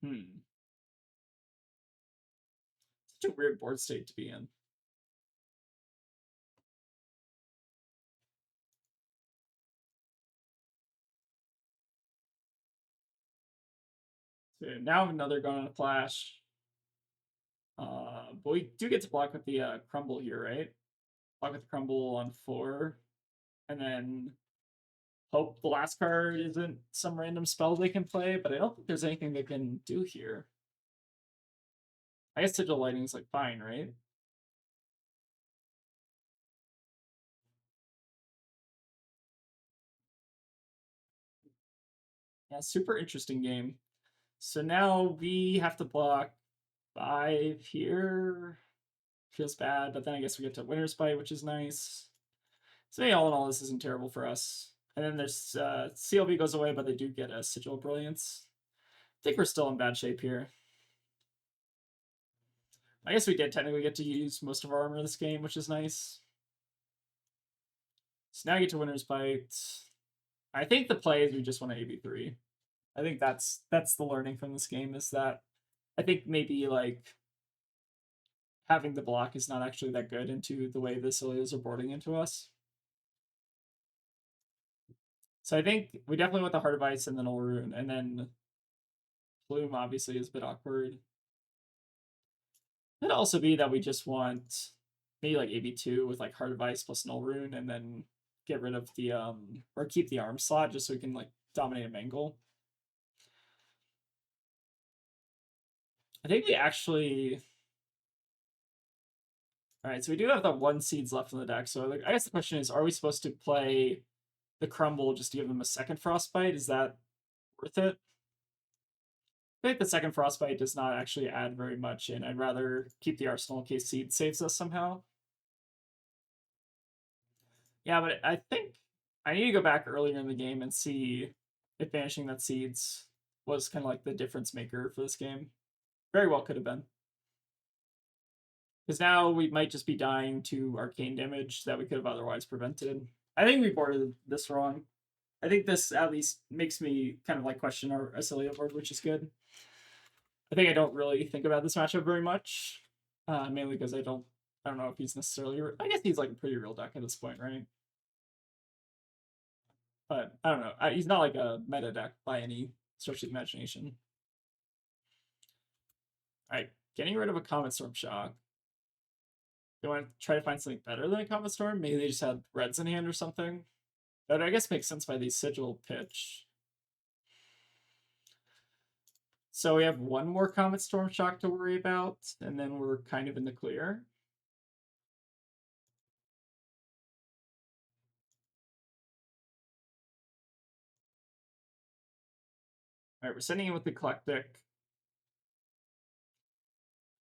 Such a weird board state to be in. So now another Gauntlet in a flash. But we do get to block with the Crumble here, right? Block with the Crumble on 4. And then hope the last card isn't some random spell they can play, but I don't think there's anything they can do here. I guess Sigil Lightning is like fine, right? Yeah, super interesting game. So now we have to block 5 here. Feels bad, but then I guess we get to Winter's Bite, which is nice. So yeah, all in all, this isn't terrible for us. And then there's CLV goes away, but they do get a Sigil of Brilliance. I think we're still in bad shape here. I guess we did technically get to use most of our armor this game, which is nice. So now you get to Winter's Bite. I think the play is we just want to AB3. I think that's the learning from this game, is that I think maybe like having the block is not actually that good into the way the Oscilios are boarding into us. So I think we definitely want the Heart of Ice and then Olrune, and then Plume obviously is a bit awkward. Could also be that we just want maybe like AB2 with like Heart of Ice plus Null Rune, and then get rid of the or keep the arm slot just so we can like dominate a Mangle. I think we actually. All right, so we do have the 1 seeds left in the deck. So I guess the question is, are we supposed to play the Crumble just to give them a second Frostbite? Is that worth it? I think the second Frostbite does not actually add very much, and I'd rather keep the Arsenal in case Seed saves us somehow. Yeah, but I think I need to go back earlier in the game and see if banishing that seeds was kind of like the difference maker for this game. Very well could have been. Because now we might just be dying to arcane damage that we could have otherwise prevented. I think we boarded this wrong. I think this at least makes me kind of like question our Oscilio board, which is good. I think I don't really think about this matchup very much, mainly because I don't know if he's necessarily. I guess he's like a pretty real deck at this point, right? But I don't know. He's not like a meta deck by any stretch of the imagination. All right, getting rid of a Comet Storm Shock. Do you want to try to find something better than a Comet Storm? Maybe they just had reds in hand or something. That I guess makes sense by the Sigil pitch. So we have one more Comet Storm Shock to worry about, and then we're kind of in the clear. All right, we're sending in with the Eclectic.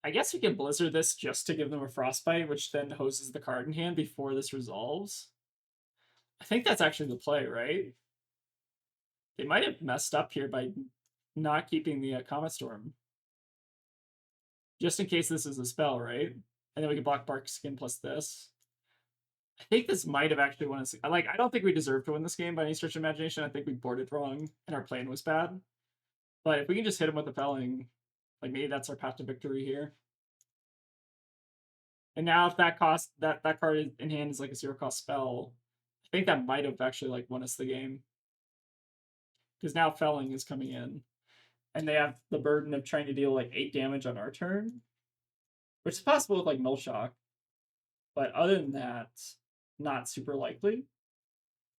I guess we can Blizzard this just to give them a Frostbite, which then hoses the card in hand before this resolves. I think that's actually the play, right? They might have messed up here by not keeping the Comet Storm. Just in case this is a spell, right? And then we can block Bark Skin plus this. I think this might have actually won us. Like, I don't think we deserve to win this game by any stretch of imagination. I think we boarded wrong and our plan was bad. But if we can just hit him with the felling, like maybe that's our path to victory here. And now if that card in hand is like a 0-cost spell, I think that might have actually like won us the game. Because now felling is coming in. And they have the burden of trying to deal like 8 damage on our turn. Which is possible with like Null Shock. But other than that, not super likely.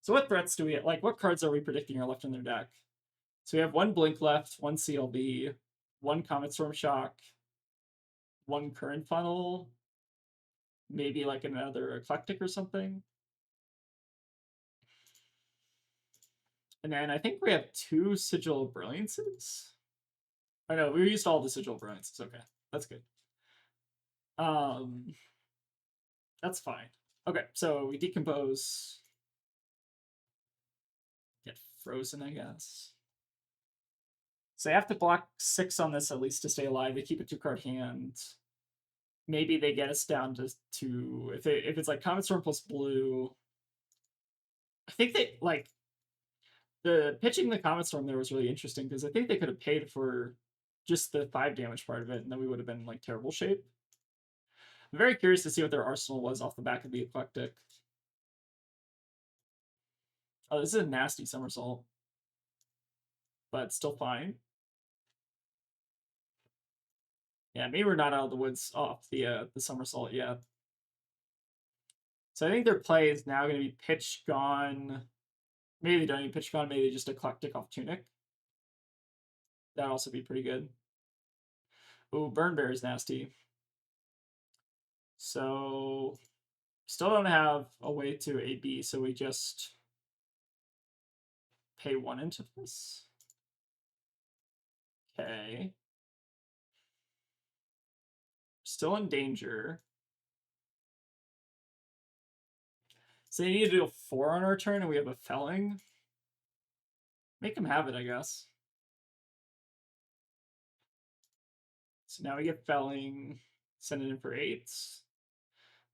So what threats do we like? What cards are we predicting are left in their deck? So we have one Blink left, one CLB, one Comet Storm Shock, one Current Funnel, maybe like another Eclectic or something. And then I think we have 2 Sigil Brilliances. I know we used all the Sigil Brilliances. Okay, that's good. That's fine. Okay, so we decompose. Get frozen, I guess. So they have to block 6 on this at least to stay alive. They keep a 2-card hand. Maybe they get us down to 2. If it's like Comet Storm plus blue, I think they like the pitching the Comet Storm there was really interesting because I think they could have paid for just the 5 damage part of it, and then we would have been in like terrible shape. I'm very curious to see what their arsenal was off the back of the Eclectic. Oh, this is a nasty somersault, but still fine. Yeah, maybe we're not out of the woods off the somersault yet. So I think their play is now going to be pitch gone. Maybe they don't even pitch gone. Maybe just Eclectic off Tunic. That'd also be pretty good. Ooh, Burn Bear is nasty. So still don't have a way to AB, so we just pay 1 into this. Okay. Still in danger. So they need to do a 4 on our turn, and we have a felling. Make them have it, I guess. So now we get felling, send it in for 8s.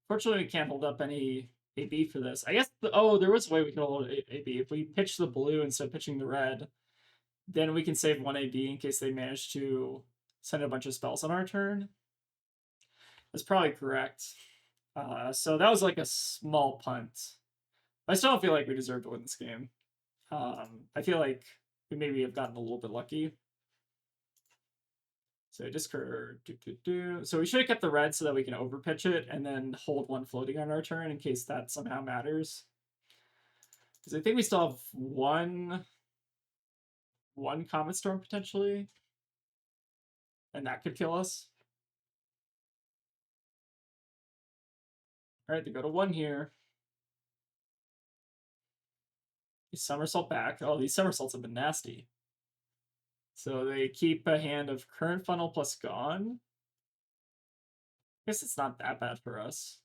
Fortunately, we can't hold up any AB for this. I guess, there was a way we could hold AB. If we pitch the blue instead of pitching the red, then we can save 1 AB in case they manage to send a bunch of spells on our turn. That's probably correct. So that was like a small punt. I still don't feel like we deserve to win this game. I feel like we maybe have gotten a little bit lucky. So discard. So we should have kept the red so that we can overpitch it and then hold 1 floating on our turn in case that somehow matters. Because I think we still have one Comet Storm potentially. And that could kill us. Alright, they go to 1 here. Somersault back. Oh, these somersaults have been nasty. So they keep a hand of Current Funnel plus Gone. I guess it's not that bad for us.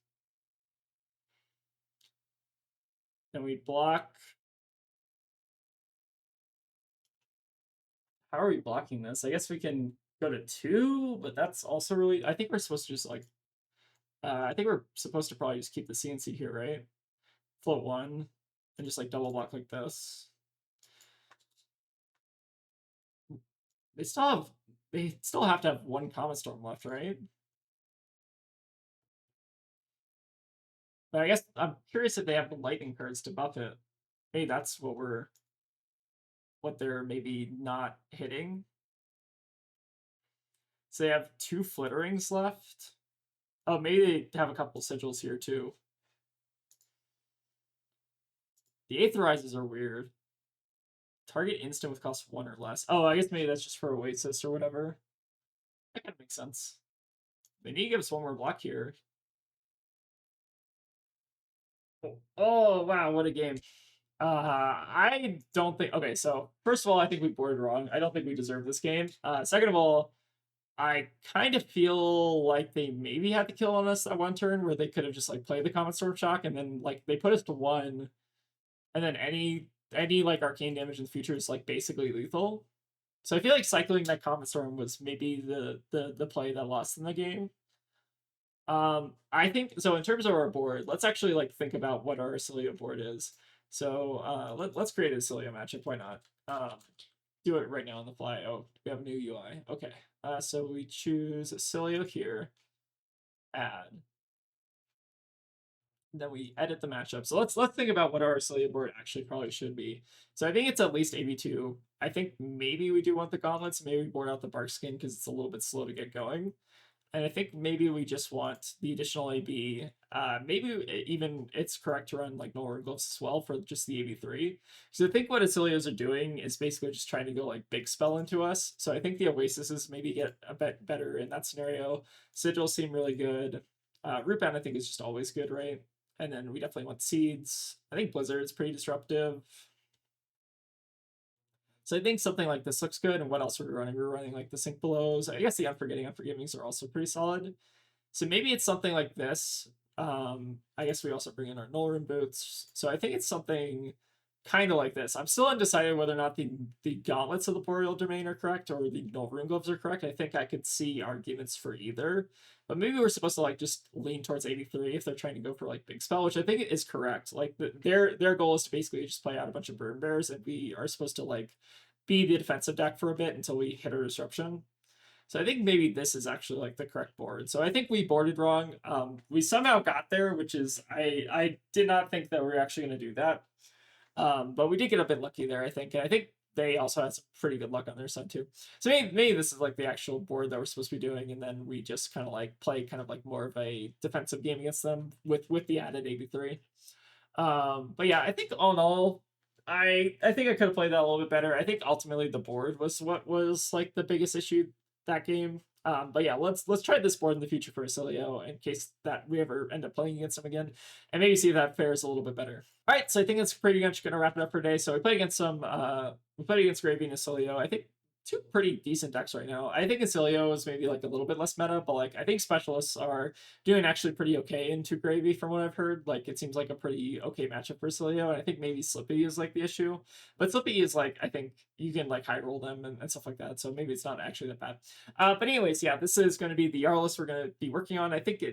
Then we block. How are we blocking this? I guess we can go to 2, but that's also really. I think we're supposed to just like. I think we're supposed to probably just keep the CNC here, right? Float 1, and just like double block like this. They still have to have 1 Comet Storm left, right? But I guess I'm curious if they have the lightning cards to buff it. Maybe that's what they're maybe not hitting. So they have 2 Flitterings left. Oh, maybe they have a couple sigils here too. The Aetherizes are weird. Target instant with cost 1 or less. Oh, I guess maybe that's just for Oasis or whatever. That kind of makes sense. They need to give us 1 more block here. Oh, wow, what a game. I don't think... Okay, so first of all, I think we boarded wrong. I don't think we deserve this game. Second of all, I kind of feel like they maybe had to kill on us that 1 turn where they could have just like played the Comet Storm Shock and then like they put us to 1 and then any like arcane damage in the future is like basically lethal. So I feel like cycling that Comet Storm was maybe the play that lost in the game. I think so. In terms of our board, let's actually like think about what our Oscilio board is. So let's create a Oscilio matchup. Why not? Do it right now on the fly. Oh, we have a new UI. Okay. So we choose Oscilio here. Add. Then we edit the matchup. So let's think about what our Oscilio board actually probably should be. So I think it's at least AB2. I think maybe we do want the gauntlets. Maybe we board out the bark skin because it's a little bit slow to get going. And I think maybe we just want the additional AB. Maybe even it's correct to run like Null Gloves as well for just the AB3. So I think what Oscilios are doing is basically just trying to go like big spell into us. So I think the Oasises maybe get a bit better in that scenario. Sigils seem really good. Root Band I think is just always good, right? And then we definitely want Seeds. I think Blizzard's pretty disruptive. So I think something like this looks good. And what else are we running? We're running like the Sink Belows. I guess the Unforgivings are also pretty solid. So maybe it's something like this. I guess we also bring in our Nullroom Boots. So I think it's something kind of like this. I'm still undecided whether or not the Gauntlets of the Boreal Domain are correct or the Nullroom Gloves are correct. I think I could see arguments for either. But maybe we're supposed to like just lean towards 83 if they're trying to go for like big spell, which I think is correct. Like their goal is to basically just play out a bunch of Burn Bears, and we are supposed to like be the defensive deck for a bit until we hit a disruption. So I think maybe this is actually like the correct board. So I think we boarded wrong. We somehow got there, which is I did not think that we were actually going to do that. But we did get a bit lucky there, I think. And I think they also had some pretty good luck on their side too. So maybe this is like the actual board that we're supposed to be doing, and then we just kind of like play kind of like more of a defensive game against them with the added AB3. But yeah, I think all in all, I think I could have played that a little bit better. I think ultimately the board was what was like the biggest issue that game. But yeah, let's try this board in the future for Oscilio in case that we ever end up playing against them again, and maybe see if that fares a little bit better. All right, so I think that's pretty much going to wrap it up for today. So we played against Gravey and Oscilio. I think 2 pretty decent decks right now. I think Oscilio is maybe like a little bit less meta, but like I think specialists are doing actually pretty okay into Gravey from what I've heard. Like it seems like a pretty okay matchup for Oscilio, and I think maybe Slippy is like the issue. But Slippy is like, I think you can like high roll them and stuff like that, so maybe it's not actually that bad. But anyways, yeah, this is going to be the Jarl list we're going to be working on. I think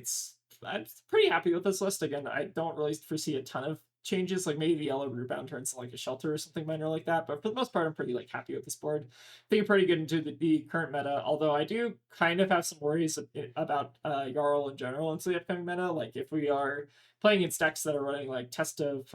I'm pretty happy with this list. Again, I don't really foresee a ton of changes, like maybe the yellow Rootbound turns to like a shelter or something minor like that, but for the most part I'm pretty like happy with this board. I think I'm pretty good into the current meta, although I do kind of have some worries about Jarl in general into the upcoming meta. Like if we are playing against decks that are running like Test of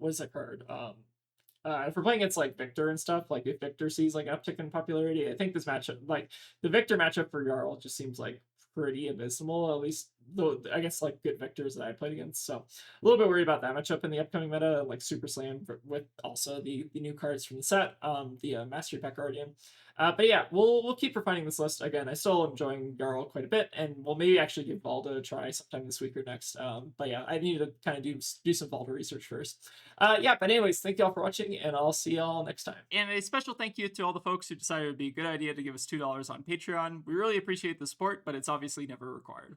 what is that card, if we're playing against like Victor and stuff, like if Victor sees like an uptick in popularity, I think this matchup, like the Victor matchup for Jarl just seems like pretty abysmal, at least though I guess like good Victors that I played against. So a little bit worried about that matchup in the upcoming meta, like Super Slam with also the new cards from the set, the Mastery Pack Guardian. But yeah, we'll keep refining this list. Again, I still enjoying Jarl quite a bit, and we'll maybe actually give Valda a try sometime this week or next. But yeah, I need to kind of do some Valda research first. Yeah, but anyways, thank you all for watching, and I'll see y'all next time. And a special thank you to all the folks who decided it would be a good idea to give us $2 on Patreon. We really appreciate the support, but it's obviously never required.